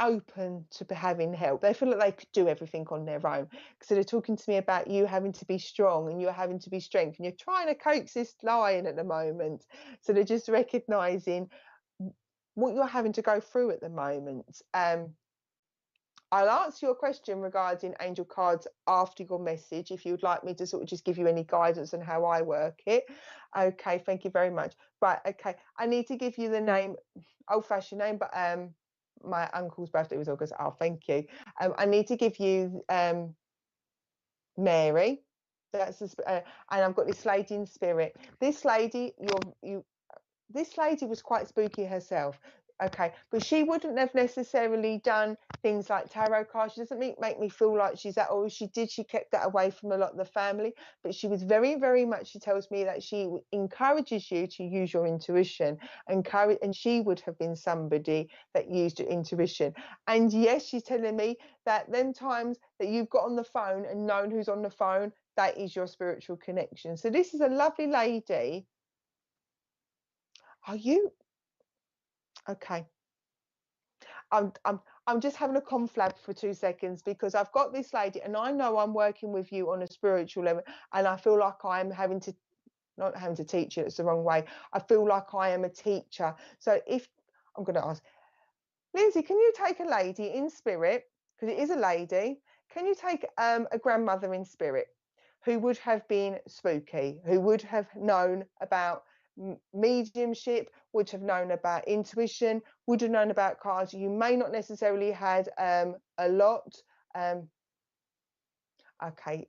Speaker 1: open to having help. They feel like they could do everything on their own. So they're talking to me about you having to be strong, and you're having to be strength, and you're trying to coax this lion at the moment. So they're just recognizing what you're having to go through at the moment. I'll answer your question regarding angel cards after your message, if you'd like me to sort of just give you any guidance on how I work it. Okay, thank you very much. Right, okay, I need to give you the name, old-fashioned name, but my uncle's birthday was August. Oh, thank you. I need to give you Mary. That's and I've got this lady in spirit. This lady, this lady was quite spooky herself. Okay, but she wouldn't have necessarily done things like tarot cards. She doesn't make me feel like she's that, or she did, she kept that away from a lot of the family. But she was very, very much, she tells me that she encourages you to use your intuition, and she would have been somebody that used your intuition. And yes, she's telling me that them times that you've got on the phone and known who's on the phone, that is your spiritual connection. So this is a lovely lady. Are you okay? I'm just having a conflab for 2 seconds, because I've got this lady and I know I'm working with you on a spiritual level, and I feel like I'm having to, not having to teach you, it's the wrong way. I feel like I am a teacher. So if I'm going to ask, Lindsay, can you take a lady in spirit, because it is a lady, can you take a grandmother in spirit who would have been spooky, who would have known about mediumship, would have known about intuition, would have known about cards? You may not necessarily had a lot. Okay,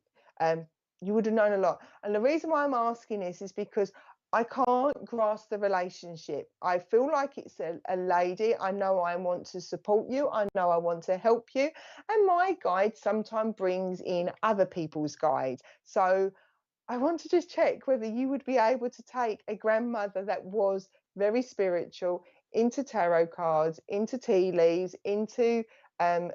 Speaker 1: you would have known a lot. And the reason why I'm asking this is because I can't grasp the relationship. I feel like it's a lady. I know I want to support you. I know I want to help you. And my guide sometimes brings in other people's guides. So I want to just check whether you would be able to take a grandmother that was very spiritual, into tarot cards, into tea leaves, into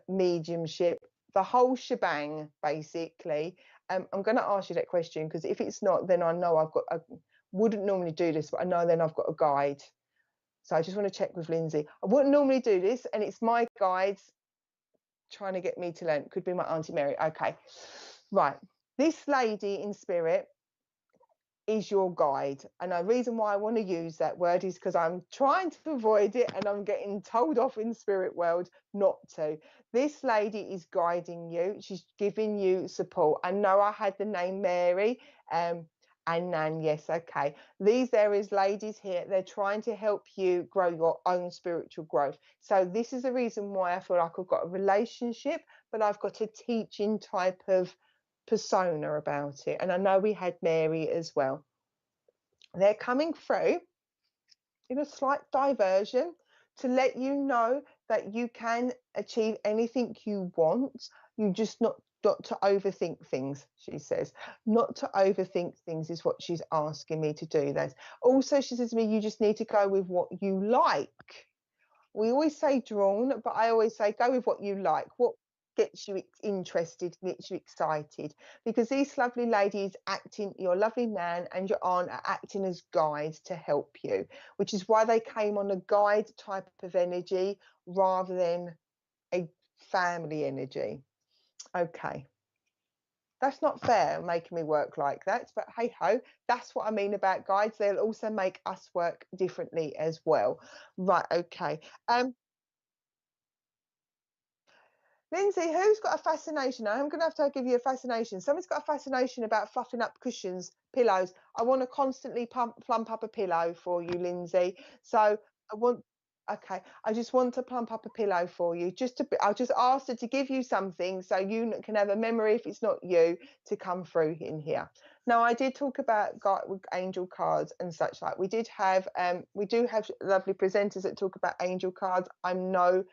Speaker 1: mediumship, the whole shebang, basically. I'm going to ask you that question, because if it's not, then I know I wouldn't normally do this, but I know then I've got a guide. So I just want to check with Lindsay. I wouldn't normally do this, and it's my guides trying to get me to learn. Could be my Auntie Mary. Okay, right. This lady in spirit is your guide, and the reason why I want to use that word is because I'm trying to avoid it, and I'm getting told off in spirit world not to. This lady is guiding you. She's giving you support. I know I had the name Mary and Nan. Yes, okay. There is ladies here. They're trying to help you grow your own spiritual growth. So this is the reason why I feel like I've got a relationship, but I've got a teaching type of persona about it. And I know we had Mary as well. They're coming through in a slight diversion to let you know that you can achieve anything you want. You just not to overthink things, she says. Not to overthink things is what she's asking me to do. That also, she says to me, you just need to go with what you like. We always say drawn, but I always say go with what you like. What gets you interested, gets you excited, because these lovely ladies acting, your lovely man and your aunt are acting as guides to help you, which is why they came on a guide type of energy rather than a family energy. Okay. That's not fair, making me work like that, but hey ho, that's what I mean about guides. They'll also make us work differently as well. Right, okay. Lindsay, who's got a fascination? I'm going to have to give you a fascination. Someone's got a fascination about fluffing up cushions, pillows. I want to constantly plump up a pillow for you, Lindsay. So okay, I just want to plump up a pillow for you. I'll just ask her to give you something so you can have a memory, if it's not you, to come through in here. Now, I did talk about angel cards and such like. We do have lovely presenters that talk about angel cards. I'm no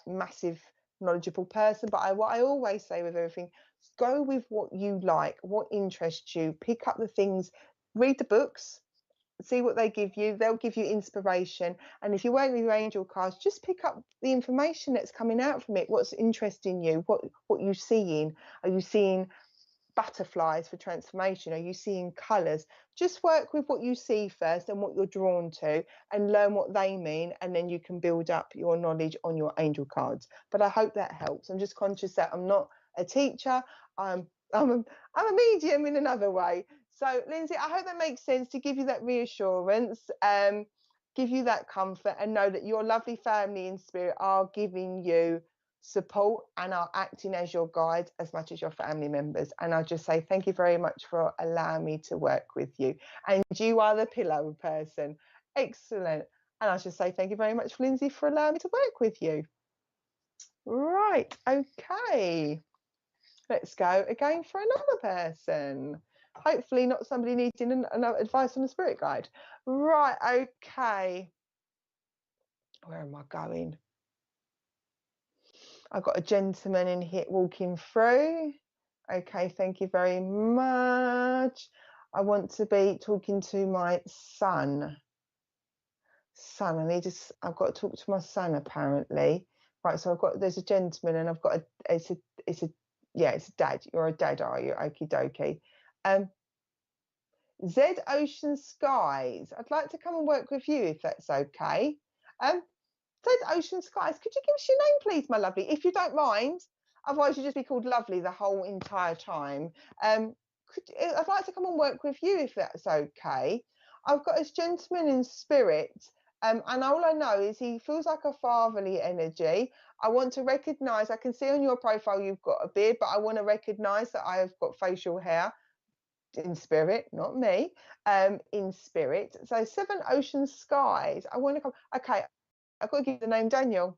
Speaker 1: massive knowledgeable person, but what I always say with everything, go with what you like, what interests you, pick up the things, read the books, see what they give you. They'll give you inspiration. And if you work with your angel cards, just pick up the information that's coming out from it. What's interesting you? What you seeing? Are you seeing butterflies for transformation? Are you seeing colors? Just work with what you see first and what you're drawn to, and learn what they mean, and then you can build up your knowledge on your angel cards. But I hope that helps. I'm just conscious that I'm not a teacher. I'm a medium in another way. So Lindsay, I hope that makes sense, to give you that reassurance, give you that comfort, and know that your lovely family in spirit are giving you support and are acting as your guides as much as your family members. And I just say thank you very much for allowing me to work with you. And you are the pillow person. Excellent. And I should say thank you very much, Lindsay, for allowing me to work with you. Right, okay. Let's go again for another person. Hopefully not somebody needing another advice on a spirit guide. Right, okay. Where am I going? I've got a gentleman in here walking through. Okay, thank you very much. I want to be talking to my son. I've got to talk to my son apparently. Right, so there's a gentleman and I've got it's a dad. You're a dad, are you? Okie dokie. Z Ocean Skies. I'd like to come and work with you if that's okay. Z Ocean Skies, could you give us your name, please, my lovely, if you don't mind? Otherwise, you'd just be called Lovely the whole entire time. I'd like to come and work with you if that's okay. I've got this gentleman in spirit, and all I know is he feels like a fatherly energy. I want to recognise, I can see on your profile you've got a beard, but I want to recognise that I have got facial hair in spirit, not me, in spirit. So 7 Ocean Skies. I want to come. Okay, I've got to give the name Daniel.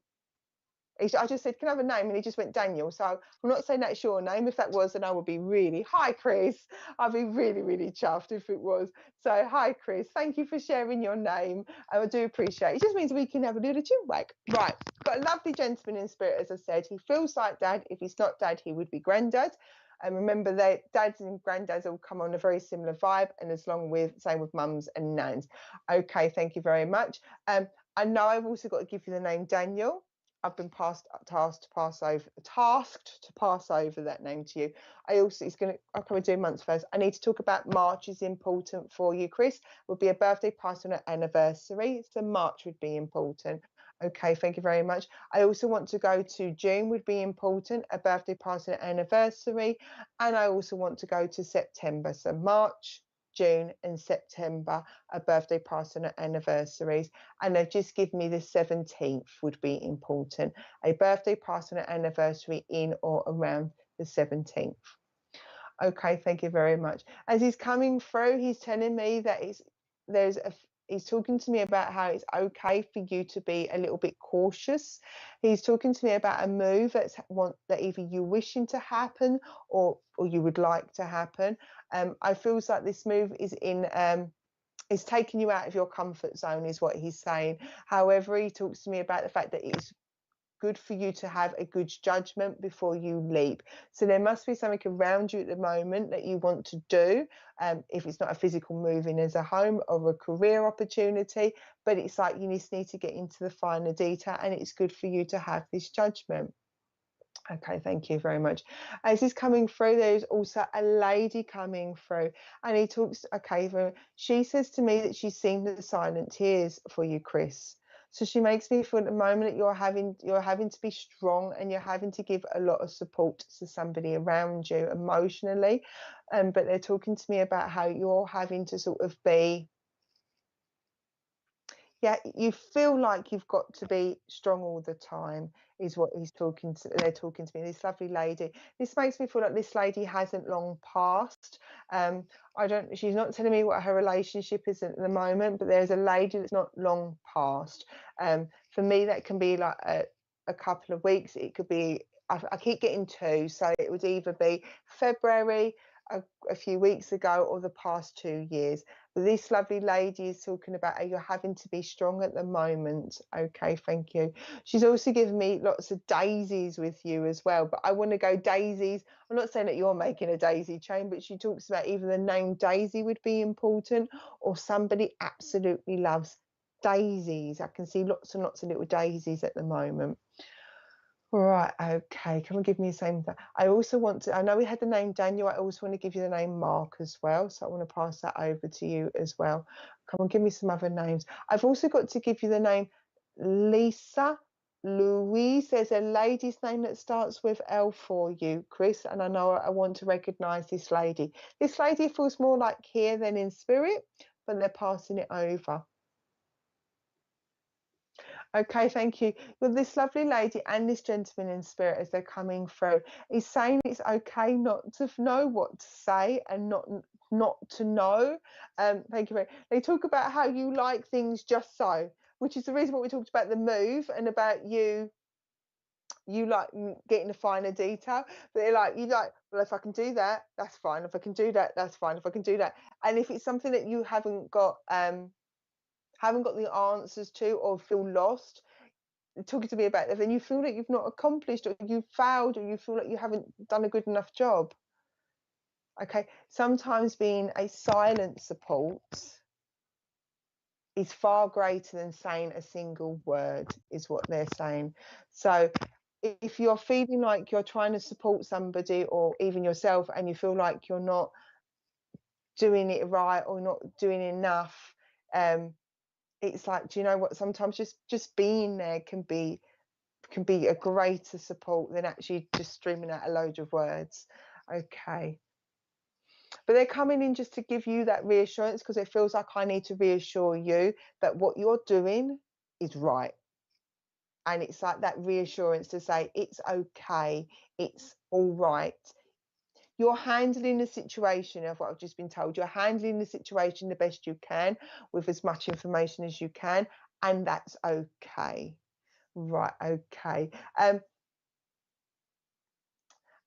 Speaker 1: I just said, can I have a name? And he just went Daniel. So I'm not saying that's your name. If that was, then I would be really, hi, Chris. I'd be really, really chuffed if it was. So hi, Chris. Thank you for sharing your name. I do appreciate it. It just means we can have a little chin wag. Right. Got a lovely gentleman in spirit, as I said. He feels like dad. If he's not dad, he would be granddad. And remember that dads and granddads all come on a very similar vibe, and as long with same with mums and nans. Okay, thank you very much. I know I've also got to give you the name Daniel. I've been tasked to pass over that name to you. I'll come and do months first. I need to talk about March is important for you, Chris. Would be a birthday party on an anniversary, so March would be important. Okay, thank you very much. I also want to go to June, would be important, a birthday party and anniversary. And I also want to go to September, so March, June and September, a birthday party and anniversaries. And they've just given me the 17th would be important, a birthday party and anniversary in or around the 17th. Okay, thank you very much. As he's coming through, he's telling me that he's talking to me about how it's okay for you to be a little bit cautious. He's talking to me about a move that either you're wishing to happen or you would like to happen. I feels like this move is is taking you out of your comfort zone, is what he's saying. However, he talks to me about the fact that it's good for you to have a good judgment before you leap. So there must be something around you at the moment that you want to do. If it's not a physical move in as a home or a career opportunity, but it's like you just need to get into the finer detail, and it's good for you to have this judgment. Okay, thank you very much. As he's coming through, there's also a lady coming through, and he talks. Okay, she says to me that she's seen the silent tears for you, Chris. So she makes me feel at the moment that you're having to be strong, and you're having to give a lot of support to somebody around you emotionally. But they're talking to me about how you're having to sort of be. Yeah, you feel like you've got to be strong all the time, is what they're talking to me. This lovely lady. This makes me feel like this lady hasn't long passed. She's not telling me what her relationship is at the moment, but there's a lady that's not long passed. For me, that can be like a couple of weeks. It could be, I keep getting 2, so it would either be February, a few weeks ago, or the past 2 years. But this lovely lady is talking about how you're having to be strong at the moment. Okay, thank you. She's also given me lots of daisies with you as well, but I want to go daisies. I'm not saying that you're making a daisy chain, but she talks about even the name Daisy would be important, or somebody absolutely loves daisies. I can see lots and lots of little daisies at the moment. Right, okay. Come and give me the same thing. I know we had the name Daniel. I also want to give you the name Mark as well. So I want to pass that over to you as well. Come on, give me some other names. I've also got to give you the name Lisa Louise. There's a lady's name that starts with L for you, Chris. And I know I want to recognise this lady. This lady feels more like here than in spirit, but they're passing it over. Okay, thank you. Well, this lovely lady and this gentleman in spirit, as they're coming through, is saying it's okay not to know what to say and not to know. Thank you very. They talk about how you like things just so, which is the reason why we talked about the move and about you like getting the finer detail. But they're like, well, if I can do that, that's fine. If I can do that, that's fine. If I can do that, and if it's something that you haven't got haven't got the answers to, or feel lost, talking to me about that, then you feel like you've not accomplished, or you've failed, or you feel like you haven't done a good enough job. Okay, sometimes being a silent support is far greater than saying a single word, is what they're saying. So if you're feeling like you're trying to support somebody, or even yourself, and you feel like you're not doing it right or not doing enough, it's like, do you know what, sometimes just being there can be a greater support than actually just streaming out a load of words. Okay, but they're coming in just to give you that reassurance, because it feels like I need to reassure you that what you're doing is right. And it's like that reassurance to say it's okay, it's all right. You're handling the situation of what I've just been told. You're handling the situation the best you can with as much information as you can, and that's okay. Right, okay.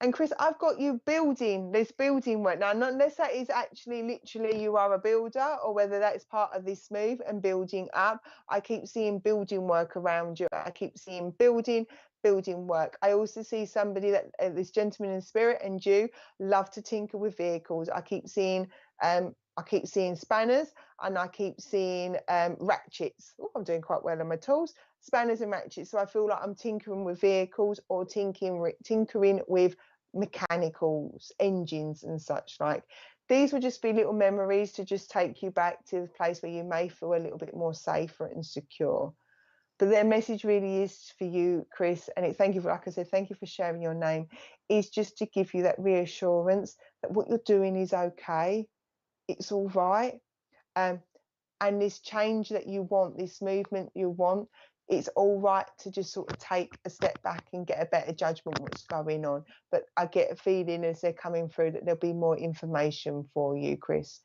Speaker 1: And Chris, I've got you building this building work now. Not unless that is actually literally you are a builder, or whether that's part of this move and building up. I keep seeing building work around you. I keep seeing building work. I also see somebody that this gentleman in spirit and you love to tinker with vehicles. I keep seeing spanners, and I keep seeing ratchets. Oh, I'm doing quite well on my tools. Spanners and ratchets. So I feel like I'm tinkering with vehicles, or tinkering with mechanicals, engines and such like. These would just be little memories to just take you back to the place where you may feel a little bit more safer and secure. But their message really is for you, Chris, and thank you for, like I said, thank you for sharing your name, is just to give you that reassurance that what you're doing is okay, it's all right. And this change that you want, this movement you want, it's all right to just sort of take a step back and get a better judgment what's going on. But I get a feeling as they're coming through that there'll be more information for you, Chris.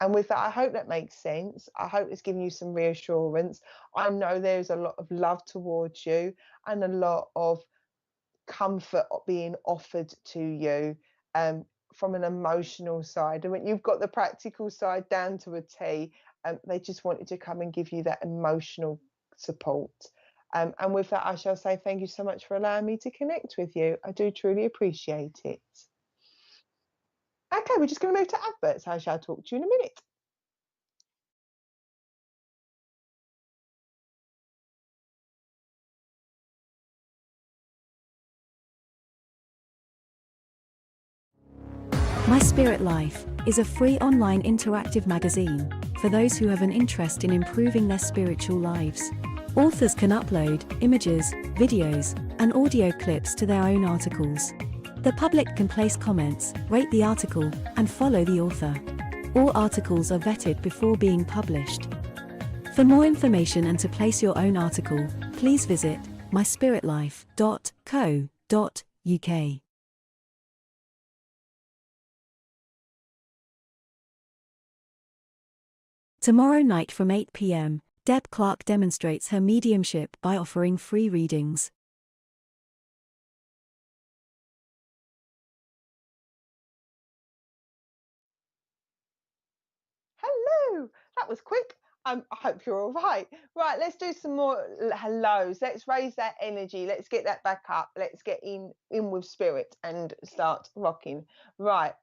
Speaker 1: And with that, I hope that makes sense. I hope it's giving you some reassurance. I know there's a lot of love towards you, and a lot of comfort being offered to you, from an emotional side. And when you've got the practical side down to a T, they just wanted to come and give you that emotional support. And with that, I shall say thank you so much for allowing me to connect with you. I do truly appreciate it. Okay, we're just going to move to adverts. I shall talk to you in a minute.
Speaker 2: My Spirit Life is a free online interactive magazine for those who have an interest in improving their spiritual lives. Authors can upload images, videos, and audio clips to their own articles. The public can place comments, rate the article, and follow the author. All articles are vetted before being published. For more information and to place your own article, please visit myspiritlife.co.uk. Tomorrow night from 8 p.m, Deb Clark demonstrates her mediumship by offering free readings.
Speaker 1: Hello, that was quick. I hope you're all right. Right, let's do some more hellos. Let's raise that energy. Let's get that back up. Let's get in with spirit and start rocking. Right.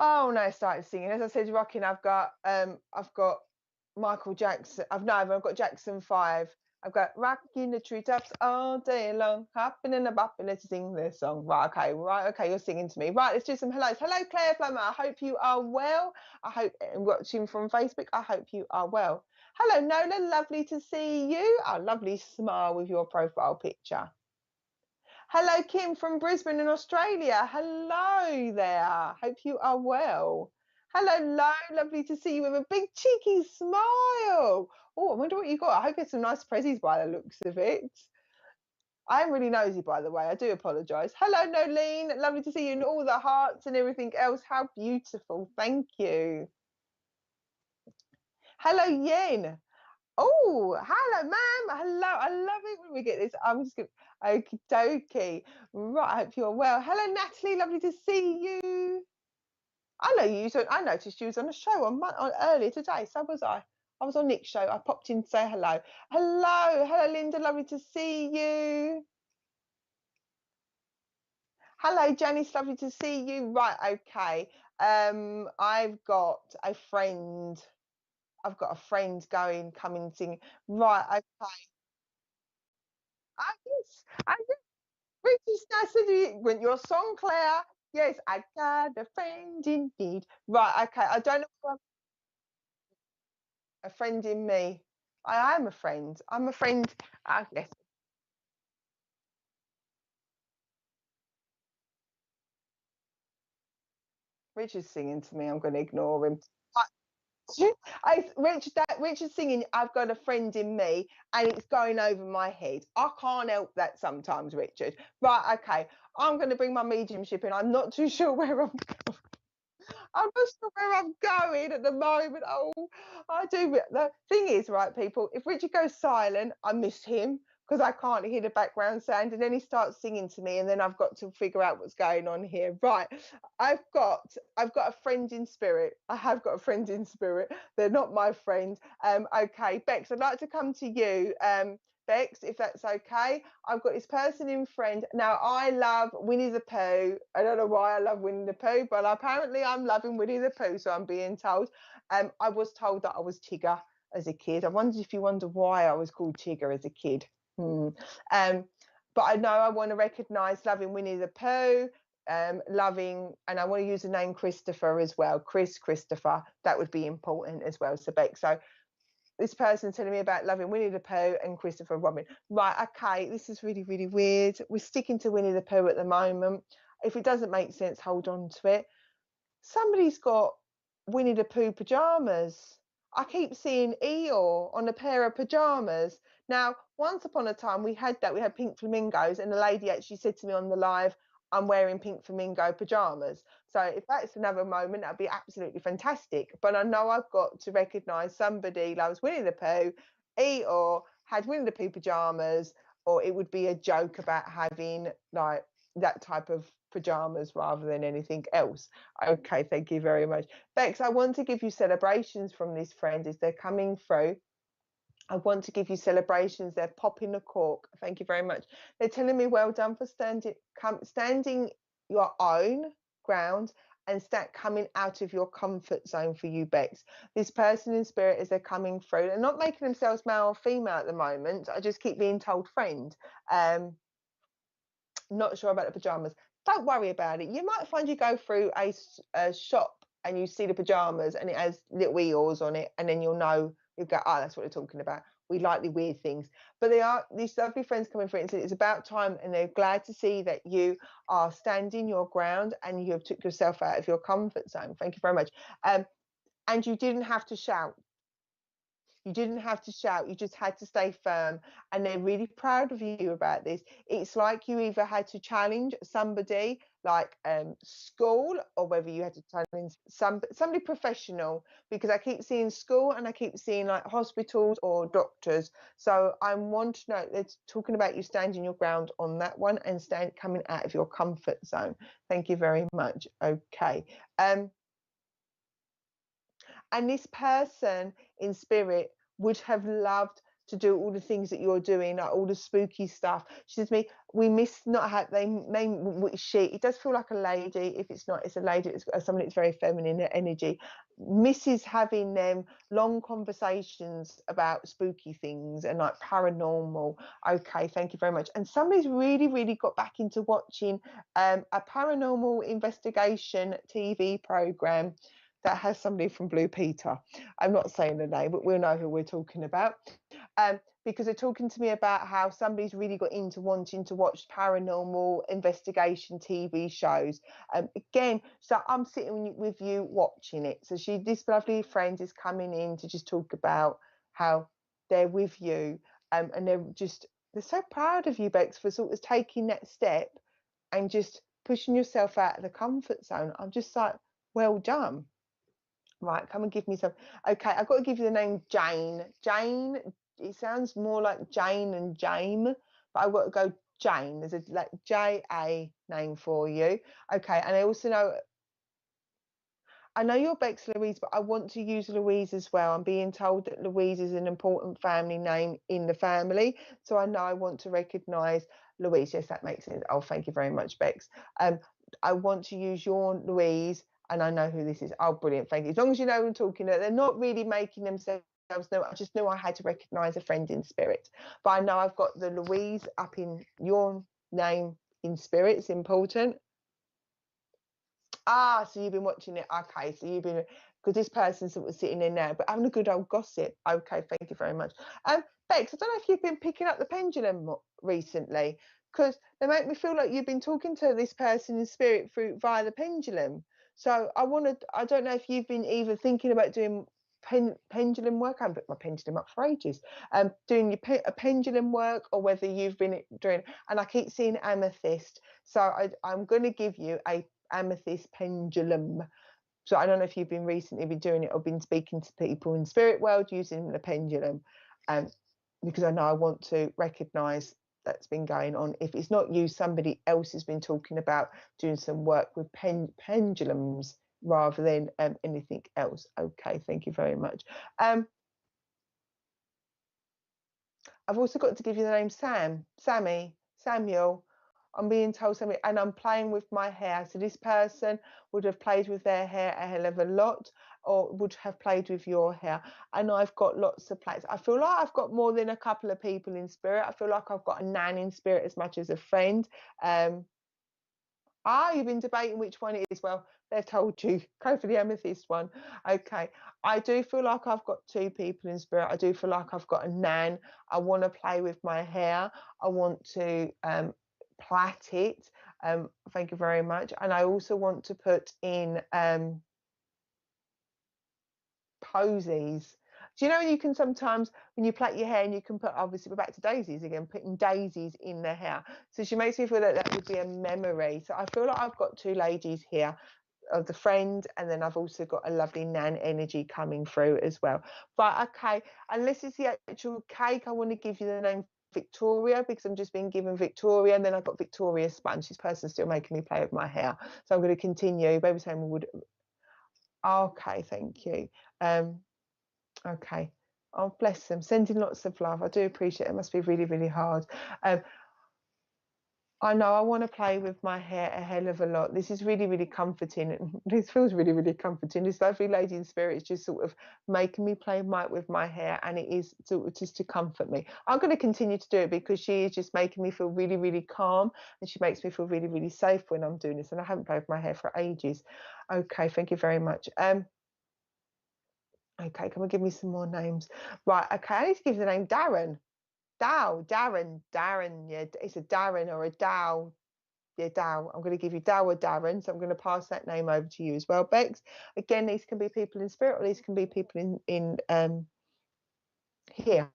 Speaker 1: Oh no, I started singing. As I said, rocking. I've got Michael Jackson. I've got Jackson 5. I've got rocking the treetops all day long, hopping and a bopping. Let's sing this song. Right, okay, you're singing to me. Right, let's do some hellos. Hello, Claire Plummer. I hope you are well. I hope, watching from Facebook, I hope you are well. Hello, Nola. Lovely to see you. A lovely smile with your profile picture. Hello, Kim from Brisbane in Australia. Hello there. Hope you are well. Hello, Lo. Lovely to see you with a big cheeky smile. Oh, I wonder what you got. I hope it's some nice prezzies by the looks of it. I am really nosy, by the way. I do apologise. Hello, Nolene. Lovely to see you, and all the hearts and everything else. How beautiful. Thank you. Hello, Yen. Oh, hello, ma'am. Hello. I love it when we get this. I'm just going to, okie dokie. Right, I hope you're well. Hello, Natalie. Lovely to see you. I know you. So I noticed you was on a show on earlier today. So was I. I was on Nick's show. I popped in to say hello. Hello, Linda. Lovely to see you. Hello, Janice. Lovely to see you. Right, okay. I've got a friend. I've got a friend coming, singing. Right, okay. I guess. Richard Cassidy, when your song, Claire. Yes, I got a friend indeed. Right, okay. I don't know if I'm a friend in me. I am a friend. I'm a friend. Yes. Richard's singing to me. I'm going to ignore him. Richard's singing, I've got a friend in me, and it's going over my head. I can't help that sometimes, Richard. Right, okay. I'm going to bring my mediumship in. I'm not too sure where I'm not sure where I'm going at the moment. Oh, I do. The thing is, right, people, if Richard goes silent, I miss him because I can't hear the background sound, and then he starts singing to me, and then I've got to figure out what's going on here. Right, I've got a friend in spirit. I have got a friend in spirit. They're not my friend. Okay, Bex, I'd like to come to you. Bex, if that's okay. I've got this person in friend. Now, I love Winnie the Pooh. I don't know why I love Winnie the Pooh, but apparently I'm loving Winnie the Pooh, so I'm being told. I was told that I was Tigger as a kid. I wondered if you wonder why I was called Tigger as a kid. But I know I want to recognise loving Winnie the Pooh, loving, and I want to use the name Christopher as well. Christopher, that would be important as well. So, Beck, so this person telling me about loving Winnie the Pooh and Christopher Robin. Right, okay, this is really, really weird. We're sticking to Winnie the Pooh at the moment. If it doesn't make sense, hold on to it. Somebody's got Winnie the Pooh pajamas. I keep seeing Eeyore on a pair of pajamas. Now, once upon a time, we had that. We had pink flamingos, and the lady actually said to me on the live, I'm wearing pink flamingo pajamas. So if that's another moment, that'd be absolutely fantastic. But I know I've got to recognise somebody loves Winnie the Pooh, Eeyore had Winnie the Pooh pajamas, or it would be a joke about having like that type of pajamas rather than anything else. Okay, thank you very much. Bex, I want to give you celebrations from this friend as they're coming through. I want to give you celebrations. They're popping the cork. Thank you very much. They're telling me well done for standing your own ground and start coming out of your comfort zone for you, Bex. This person in spirit, as they're coming through, they're not making themselves male or female at the moment. I just keep being told friend. Not sure about the pajamas. Don't worry about it. You might find you go through a shop and you see the pajamas and it has little ears on it, and then you'll go, oh, that's what they're talking about. We like the weird things. But they are these lovely friends coming through and say it's about time, and they're glad to see that you are standing your ground and you have took yourself out of your comfort zone. Thank you very much. And you didn't have to shout. You didn't have to shout, you just had to stay firm. And they're really proud of you about this. It's like you either had to challenge somebody like school, or whether you had to challenge somebody professional, because I keep seeing school and I keep seeing like hospitals or doctors. So I want to know, they're talking about you standing your ground on that one and coming out of your comfort zone. Thank you very much. Okay. And this person in spirit would have loved to do all the things that you're doing, like all the spooky stuff. She says to me, we miss not have it does feel like a lady. If it's not, it's a lady, it's somebody that's very feminine energy, misses having them long conversations about spooky things and like paranormal. Okay, thank you very much. And somebody's really got back into watching a paranormal investigation TV program that has somebody from Blue Peter. I'm not saying the name, but we'll know who we're talking about. Because they're talking to me about how somebody's really got into wanting to watch paranormal investigation TV shows. Again, so I'm sitting with you watching it. So this lovely friend is coming in to just talk about how they're with you, and they're so proud of you, Bex, for sort of taking that step and just pushing yourself out of the comfort zone. I'm just like, well done. Right, come and give me some. Okay, I've got to give you the name Jane. Jane, it sounds more like Jane and Jame, but I've got to go Jane. There's a like J-A name for you. Okay, and I also know, I know you're Bex Louise, but I want to use Louise as well. I'm being told that Louise is an important family name in the family. So I know I want to recognise Louise. Yes, that makes sense. Oh, thank you very much, Bex. I want to use your Louise, and I know who this is. Oh, brilliant. Thank you. As long as you know who I'm talking about, they're not really making themselves known. I just knew I had to recognise a friend in spirit. But I know I've got the Louise up in your name in spirit. It's important. Ah, so you've been watching it. Okay, so you've been, because this person's sort of sitting in there, but having a good old gossip. Okay, thank you very much. Bex, I don't know if you've been picking up the pendulum recently, because they make me feel like you've been talking to this person in spirit through via the pendulum. So I don't know if you've been either thinking about doing pendulum work. I haven't put my pendulum up for ages. Doing your pendulum work, or whether you've been doing, and I keep seeing amethyst. So I'm going to give you a amethyst pendulum. So I don't know if you've been recently been doing it or been speaking to people in spirit world using the pendulum, because I know I want to recognize that's been going on. If it's not you, somebody else has been talking about doing some work with pendulums rather than anything else. Okay, thank you very much. I've also got to give you the name Sammy, Samuel. I'm being told something, and I'm playing with my hair. So this person would have played with their hair a hell of a lot, or would have played with your hair. And I've got lots of plays. I feel like I've got more than a couple of people in spirit. I feel like I've got a nan in spirit as much as a friend. You've been debating which one it is. Well, they've told you, go for the amethyst one. Okay. I do feel like I've got two people in spirit. I do feel like I've got a nan. I want to play with my hair. I want to plait it. Thank you very much. And I also want to put in posies. Do you know you can sometimes, when you plait your hair, and you can put, obviously we're back to daisies again, putting daisies in the hair. So she makes me feel like that would be a memory. So I feel like I've got two ladies here, of the friend, and then I've also got a lovely nan energy coming through as well. But okay, unless it's the actual cake, I want to give you the name Victoria, because I'm just being given Victoria, and then I've got Victoria Sponge. This person's still making me play with my hair, so I'm going to continue. Baby saying we would. Okay, thank you. Okay. Oh, bless them. Sending lots of love. I do appreciate it. It must be really, really hard. I know I want to play with my hair a hell of a lot. This is really, really comforting. This feels really, really comforting. This lovely lady in spirit is just sort of making me play with my hair, and it is sort of just to comfort me. I'm going to continue to do it because she is just making me feel really, really calm, and she makes me feel really, really safe when I'm doing this. And I haven't played with my hair for ages. Okay, thank you very much. Okay, can we give me some more names? Right, okay, I need to give you the name Darren. Darren, yeah, it's a Darren or a Dow. Yeah, Dow. I'm going to give you Dow or Darren, so I'm going to pass that name over to you as well, Bex. Again, these can be people in spirit, or these can be people in here.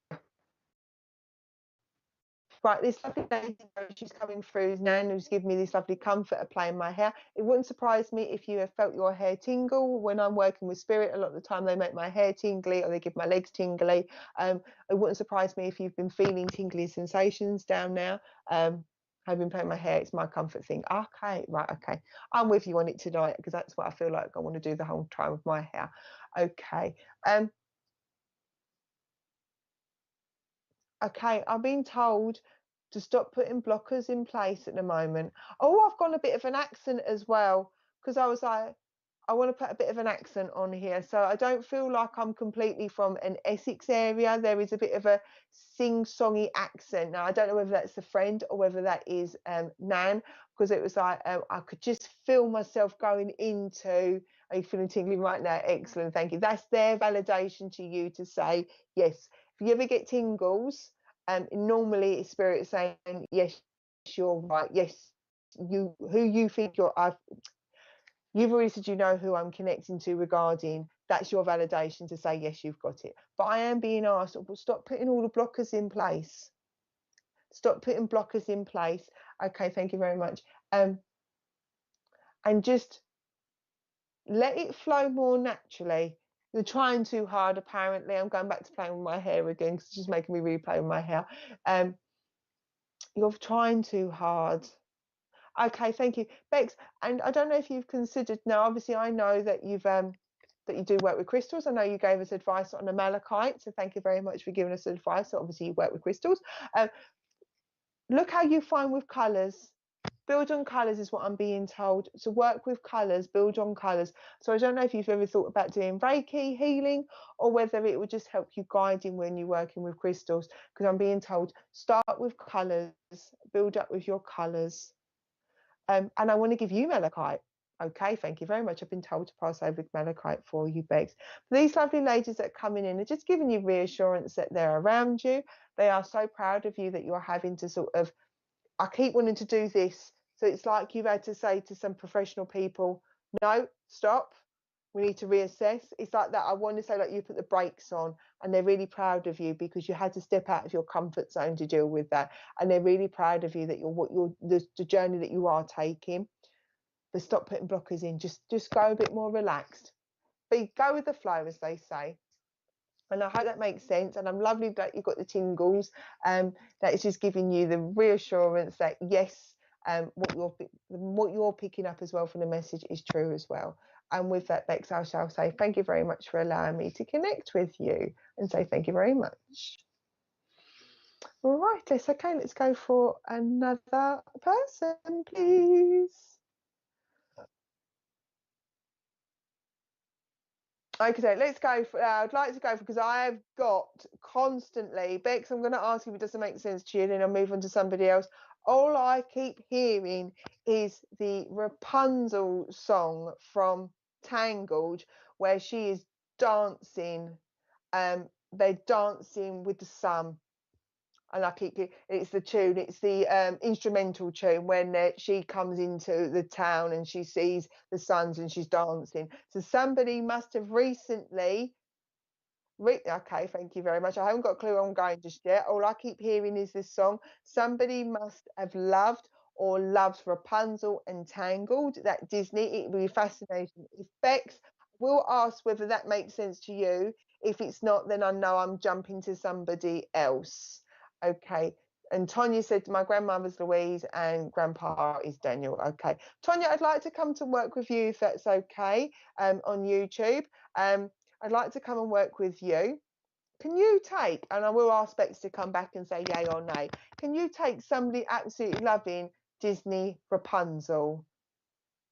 Speaker 1: Right, this lovely lady, she's coming through now, who's given me this lovely comfort of playing my hair. It wouldn't surprise me if you have felt your hair tingle. When I'm working with spirit, a lot of the time they make my hair tingly, or they give my legs tingly. It wouldn't surprise me if you've been feeling tingly sensations down now. I've been playing my hair. It's my comfort thing. Okay, right, okay. I'm with you on it tonight, because that's what I feel like I want to do the whole time with my hair. Okay. Okay, I'm being told to stop putting blockers in place at the moment. Oh, I've gone a bit of an accent as well, because I was like, I want to put a bit of an accent on here. So I don't feel like I'm completely from an Essex area. There is a bit of a sing-songy accent. Now, I don't know whether that's a friend or whether that is Nan, because it was like, I could just feel myself going into, are you feeling tingly right now? Excellent, thank you. That's their validation to you to say, yes. If you ever get tingles, normally it's spirit saying, yes, you're right. Yes, who you think you've already said you know who I'm connecting to regarding, that's your validation to say, yes, you've got it. But I am being asked, stop putting all the blockers in place. Stop putting blockers in place. Okay, thank you very much. And just let it flow more naturally. You're trying too hard, apparently. I'm going back to playing with my hair again, because it's just making me replay with my hair. You're trying too hard. Okay, thank you, Bex. And I don't know if you've considered now. Obviously, I know that you've that you do work with crystals. I know you gave us advice on a malachite, so thank you very much for giving us advice. So obviously, you work with crystals. Look how you find with colours. Build on colours is what I'm being told. So work with colours, build on colours. So I don't know if you've ever thought about doing Reiki healing or whether it would just help you guiding when you're working with crystals. Because I'm being told start with colours, build up with your colours. And I want to give you malachite. Okay, thank you very much. I've been told to pass over malachite for you, Bex. These lovely ladies that are coming in are just giving you reassurance that they're around you. They are so proud of you that you're having to sort of, I keep wanting to do this. So it's like you've had to say to some professional people, no, stop. We need to reassess. It's like that. I want to say like you put the brakes on and they're really proud of you because you had to step out of your comfort zone to deal with that. And they're really proud of you that the journey that you are taking. But stop putting blockers in. Just go a bit more relaxed. Go with the flow, as they say. And I hope that makes sense. And I'm lovely that you've got the tingles. That it's just giving you the reassurance that yes, what you're picking up as well from the message is true as well. And with that, Bex, I shall say thank you very much for allowing me to connect with you and say thank you very much. All right, okay, let's go for another person, please. Okay, let's go for, I'd like to go for, because I have got constantly, Bex, I'm going to ask you if it doesn't make sense to you, then I'll move on to somebody else. All I keep hearing is the Rapunzel song from Tangled, where she is dancing, they're dancing with the sun. And I keep it's the tune, it's the instrumental tune when she comes into the town and she sees the suns and she's dancing. So somebody must have recently okay, thank you very much. I haven't got a clue where I'm going just yet. All I keep hearing is this song. Somebody must have loved or loves Rapunzel and Tangled, that Disney. It would be fascinating. If Bex will ask whether that makes sense to you. If it's not, then I know I'm jumping to somebody else. Okay. And Tonya said my grandmother's Louise and grandpa is Daniel. Okay. Tonya, I'd like to come to work with you if that's okay, on YouTube. I'd like to come and work with you. Can you take, and I will ask Bex to come back and say yay or nay, can you take somebody absolutely loving Disney Rapunzel?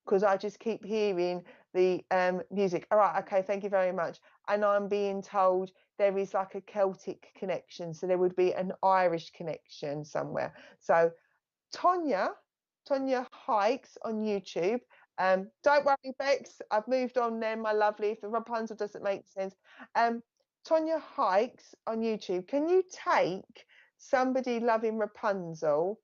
Speaker 1: Because I just keep hearing the music. All right, okay, thank you very much. And I'm being told there is like a Celtic connection, so there would be an Irish connection somewhere. So Tonya Hikes on YouTube. Don't worry, Bex, I've moved on then, my lovely. If the Rapunzel doesn't make sense. Tonya Hikes on YouTube. Can you take somebody loving Rapunzel,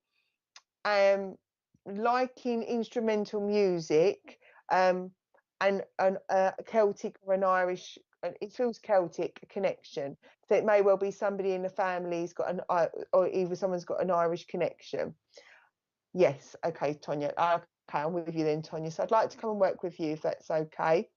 Speaker 1: liking instrumental music, and a Celtic or an Irish, it feels Celtic connection. So it may well be somebody in the family's got an, or either someone's got an Irish connection. Yes, okay, Tonya. Okay, I'm with you then, Tonya. So I'd like to come and work with you if that's okay.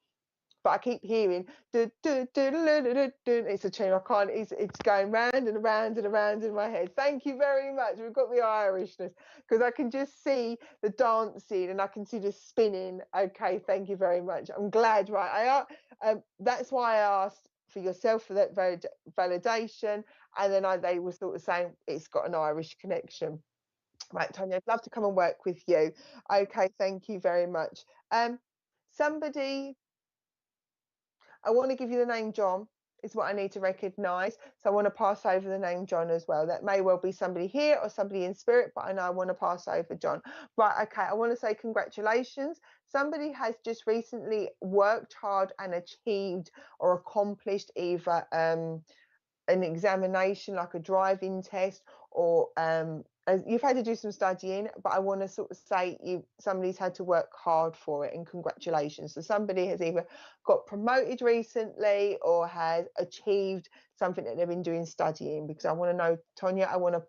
Speaker 1: But I keep hearing it's a tune. I can't. It's going round and around and around in my head. Thank you very much. We've got the Irishness because I can just see the dancing and I can see the spinning. Okay, thank you very much. I'm glad. Right, that's why I asked for yourself for that validation, and then they were sort of saying it's got an Irish connection. Right, Tonya, I'd love to come and work with you. Okay, thank you very much. Somebody, I want to give you the name John, is what I need to recognise. So I want to pass over the name John as well. That may well be somebody here or somebody in spirit, but I know I want to pass over John. Right, okay, I want to say congratulations. Somebody has just recently worked hard and achieved or accomplished either an examination like a driving test or you've had to do some studying, but I want to sort of say somebody's had to work hard for it, and congratulations. So somebody has either got promoted recently or has achieved something that they've been doing studying, because I want to know, Tonya, I want to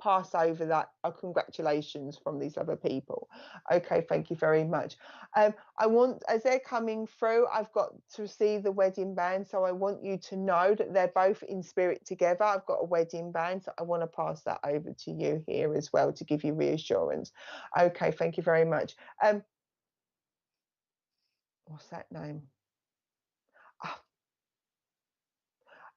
Speaker 1: pass over that congratulations from these other people. Okay, thank you very much. I want, as they're coming through, I've got to see the wedding band, so I want you to know that they're both in spirit together. I've got a wedding band, so I want to pass that over to you here as well to give you reassurance. Okay, thank you very much. What's that name? Oh,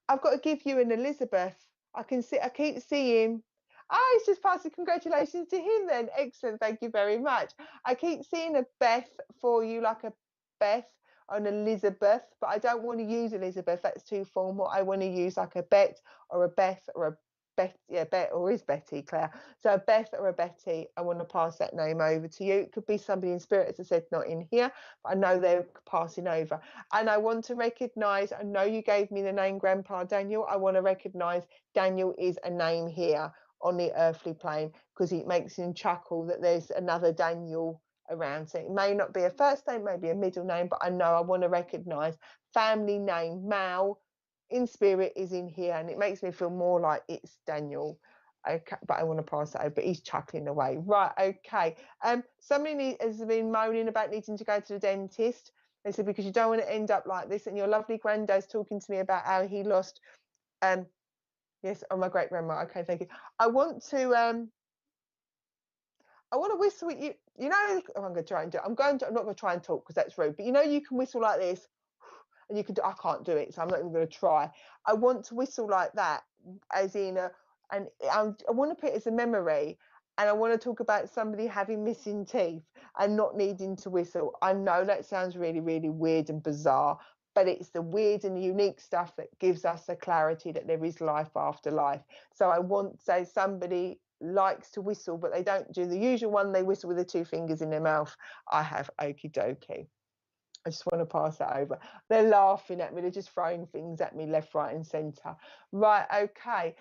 Speaker 1: I've got to give you an Elizabeth. I keep seeing. Oh, it's just passing congratulations to him then. Excellent. Thank you very much. I keep seeing a Beth for you, like a Beth or an Elizabeth, but I don't want to use Elizabeth. That's too formal. I want to use like a Bet or a Beth or a Beth. Yeah, Bet, or is Betty, Claire? So a Beth or a Betty, I want to pass that name over to you. It could be somebody in spirit, as I said, not in here, but I know they're passing over. And I want to recognise, I know you gave me the name Grandpa Daniel. I want to recognise Daniel is a name here on the earthly plane, because it makes him chuckle that there's another Daniel around. So it may not be a first name, maybe a middle name, but I know I want to recognise family name, Mal, in spirit is in here, and it makes me feel more like it's Daniel. Okay, but I want to pass that over, but he's chuckling away. Right, okay. Somebody has been moaning about needing to go to the dentist. They said, because you don't want to end up like this. And your lovely granddad's talking to me about how he lost yes, oh, my great grandma. Okay, thank you. I want to whistle at you. You know, oh, I'm going to try and do it. I'm not going to try and talk because that's rude. But you know, you can whistle like this, and you can do. I can't do it, so I'm not even going to try. I want to whistle like that, as in I want to put it as a memory, and I want to talk about somebody having missing teeth and not needing to whistle. I know that sounds really, really weird and bizarre, but it's the weird and unique stuff that gives us the clarity that there is life after life. So I want to say somebody likes to whistle, but they don't do the usual one. They whistle with the two fingers in their mouth. I have okie dokie. I just want to pass that over. They're laughing at me. They're just throwing things at me left, right, and centre. Right, okay.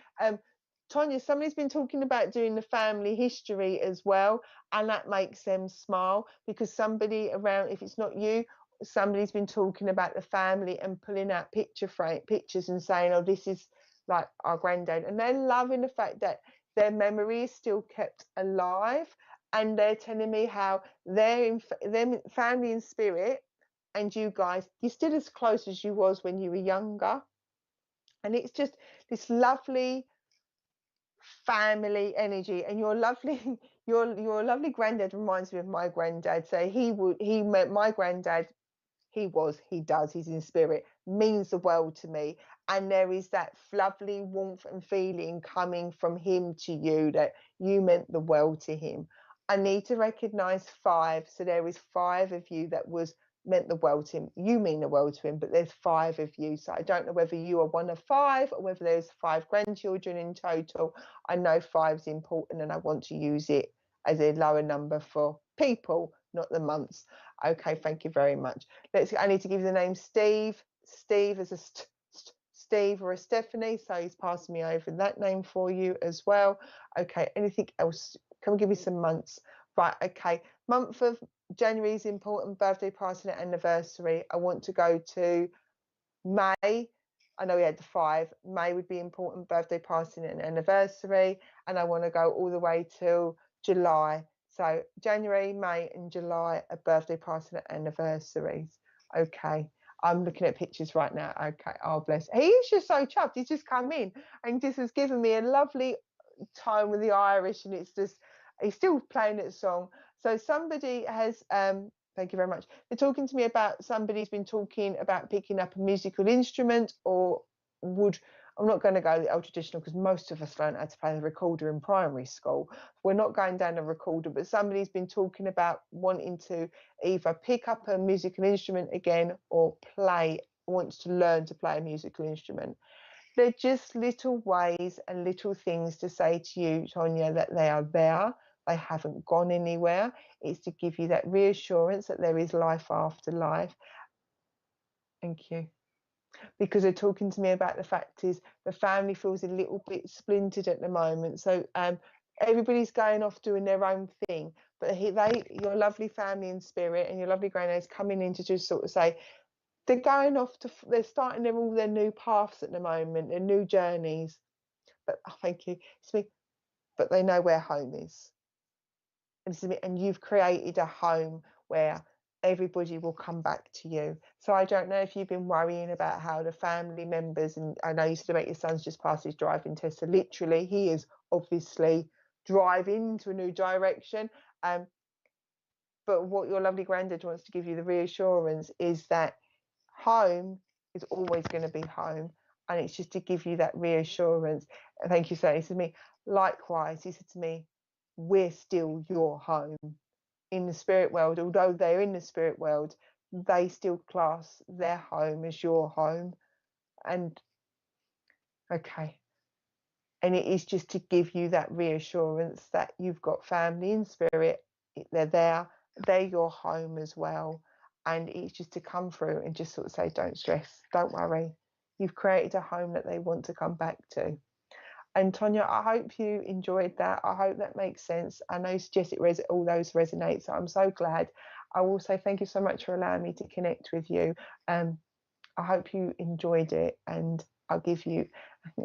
Speaker 1: Tonya, somebody's been talking about doing the family history as well, and that makes them smile, because somebody around, if it's not you, somebody's been talking about the family and pulling out pictures and saying, oh, this is like our granddad. And they're loving the fact that their memory is still kept alive, and they're telling me how they're in them family in spirit, and you guys, you're still as close as you was when you were younger. And it's just this lovely family energy. And your lovely your lovely granddad reminds me of my granddad. So he met my granddad. He does, he's in spirit, means the world to me. And there is that lovely warmth and feeling coming from him to you, that you meant the world to him. I need to recognize 5. So there is 5 of you that meant the world to him. You mean the world to him, but there's 5 of you. So I don't know whether you are one of 5 or whether there's 5 grandchildren in total. I know 5 is important, and I want to use it as a lower number for people, not the months. Okay, thank you very much. I need to give you the name Steve. Steve is a Steve or a Stephanie, so he's passing me over that name for you as well. Okay, anything else? Can we give you some months? Right, okay. Month of January is important, birthday, party, and anniversary. I want to go to May. I know we had the 5. May would be important, birthday, party, and anniversary. And I want to go all the way till July. So January, May, and July are birthday, party, and anniversaries. Okay. I'm looking at pictures right now. Okay. Oh, bless. He is just so chuffed. He's just come in and just has given me a lovely time with the Irish, and it's just, he's still playing that song. So somebody has, thank you very much. They're talking to me about somebody's been talking about picking up a musical instrument, or I'm not going to go the old traditional, because most of us learned how to play the recorder in primary school. We're not going down the recorder, but somebody's been talking about wanting to either pick up a musical instrument again, or wants to learn to play a musical instrument. They're just little ways and little things to say to you, Tonya, that they are there. They haven't gone anywhere. It's to give you that reassurance that there is life after life. Thank you. Because they're talking to me about the fact is the family feels a little bit splintered at the moment. So everybody's going off doing their own thing. But your lovely family in spirit and your lovely granddad's coming in to just sort of say, they're going off they're starting all their new paths at the moment, their new journeys. But thank you. but they know where home is. And you've created a home where everybody will come back to you. So I don't know if you've been worrying about how the family members, and I know you said about your son's just passed his driving test, so literally he is obviously driving to a new direction. But what your lovely granddad wants to give you the reassurance is that home is always going to be home, and it's just to give you that reassurance. And thank you, sir. He said to me, likewise, he said to me, we're still your home in the spirit world. Although they're in the spirit world, they still class their home as your home. And okay, and it is just to give you that reassurance that you've got family in spirit, they're there, they're your home as well. And it's just to come through and just sort of say, don't stress, don't worry, you've created a home that they want to come back to. And Tonya, I hope you enjoyed that. I hope that makes sense. I know, Jess, all those resonate, so I'm so glad. I will say thank you so much for allowing me to connect with you. I hope you enjoyed it, and I'll give you,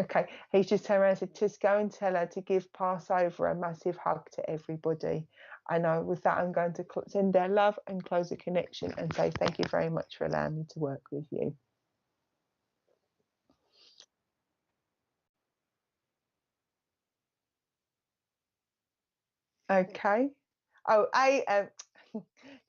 Speaker 1: okay, he's just turned around and said, just go and tell her to give Passover a massive hug to everybody. I know with that, I'm going to send their love and close the connection and say thank you very much for allowing me to work with you. Okay. Oh,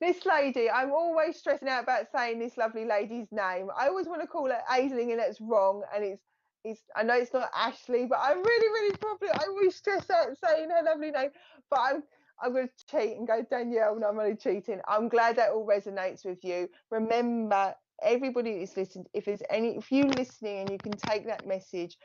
Speaker 1: this lady, I'm always stressing out about saying this lovely lady's name. I always want to call her Aisling, and that's wrong. And it's I know it's not Ashley, but I'm really probably I always stress out saying her lovely name. But I'm going to cheat and go Danielle, and I'm only cheating. I'm glad that all resonates with you. Remember, everybody who's listened, if you're listening and you can take that message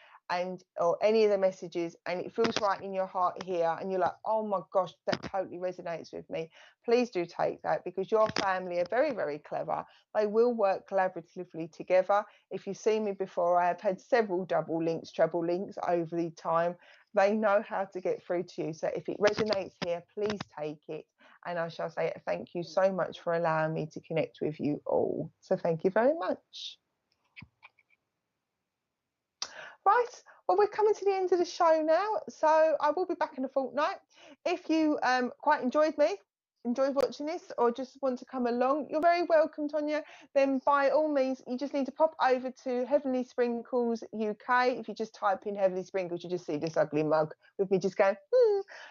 Speaker 1: or any of the messages and it feels right in your heart here and you're like, oh my gosh, that totally resonates with me, please do take that, because your family are very clever. They will work collaboratively together. If you've seen me before, I have had several double links, treble links over the time. They know how to get through to you. So if it resonates here, please take it. And I shall say thank you so much for allowing me to connect with you all. So thank you very much. Right, well, we're coming to the end of the show now, so I will be back in a fortnight. If you quite enjoyed watching this, or just want to come along, you're very welcome, Tonya. Then by all means, you just need to pop over to Heavenly Sprinkles UK. If you just type in Heavenly Sprinkles, you just see this ugly mug with me just going,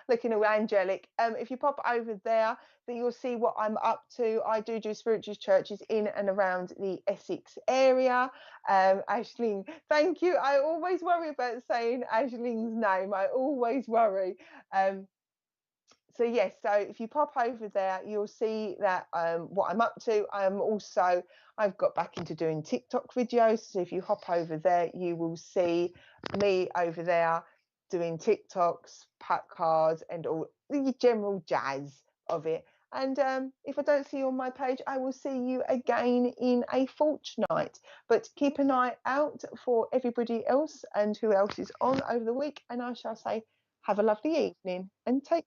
Speaker 1: looking all angelic. If you pop over there, then you'll see what I'm up to. I do spiritual churches in and around the Essex area. Aisling, thank you. I always worry about saying Aisling's name. I always worry. So yes, so if you pop over there, you'll see that what I'm up to. I've got back into doing TikTok videos. So if you hop over there, you will see me over there doing TikToks, pack cards, and all the general jazz of it. And if I don't see you on my page, I will see you again in a fortnight. But keep an eye out for everybody else and who else is on over the week. And I shall say, have a lovely evening and take.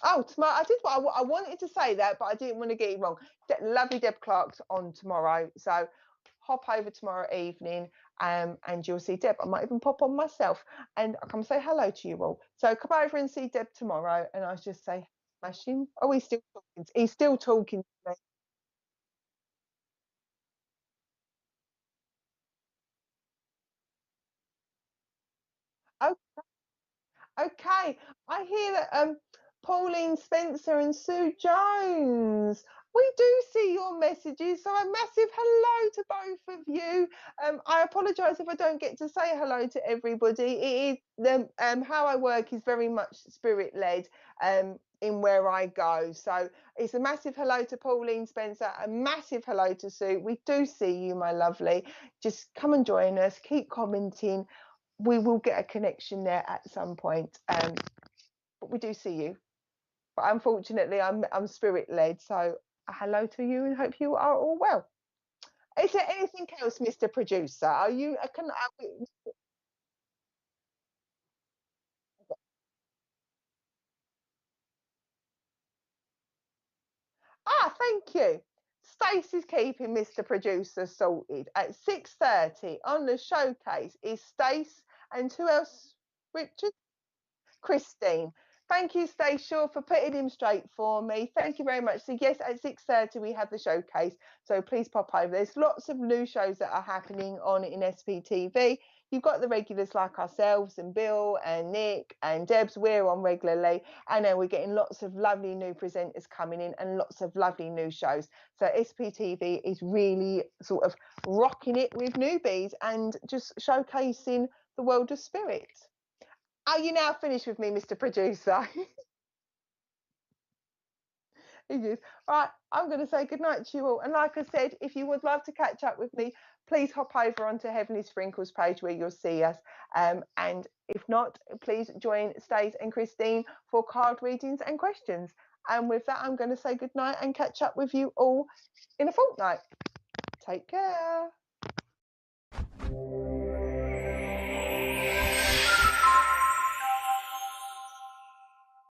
Speaker 1: Oh, tomorrow I did. I wanted to say that, but I didn't want to get it wrong. Lovely Deb Clark's on tomorrow, so hop over tomorrow evening, and you'll see Deb. I might even pop on myself and I'll come say hello to you all. So come over and see Deb tomorrow, and I'll just say, smashing. Oh, he's still talking. He's still talking to me. Oh, okay. I hear that Pauline Spencer and Sue Jones. We do see your messages, so a massive hello to both of you. I apologise if I don't get to say hello to everybody. It is how I work is very much spirit led in where I go. So it's a massive hello to Pauline Spencer, a massive hello to Sue. We do see you, my lovely. Just come and join us. Keep commenting. We will get a connection there at some point. But we do see you. But unfortunately, I'm spirit led. So hello to you, and hope you are all well. Is there anything else, Mr. Producer? Are you? Thank you. Stacey's keeping Mr. Producer sorted. At 6:30 on the showcase is Stace, and who else? Richard. Christine. Thank you, Stay Sure, for putting him straight for me. Thank you very much. So yes, at 6:30 we have the showcase. So please pop over. There's lots of new shows that are happening on in SPTV. You've got the regulars like ourselves and Bill and Nick and Debs. We're on regularly. And then we're getting lots of lovely new presenters coming in and lots of lovely new shows. So SPTV is really sort of rocking it with newbies and just showcasing the world of spirit. Are you now finished with me, Mr. Producer? He is. Right, I'm going to say goodnight to you all. And like I said, if you would love to catch up with me, please hop over onto Heavenly Sprinkles page where you'll see us. And if not, please join Stace and Christine for card readings and questions. And with that, I'm going to say goodnight and catch up with you all in a fortnight. Take care.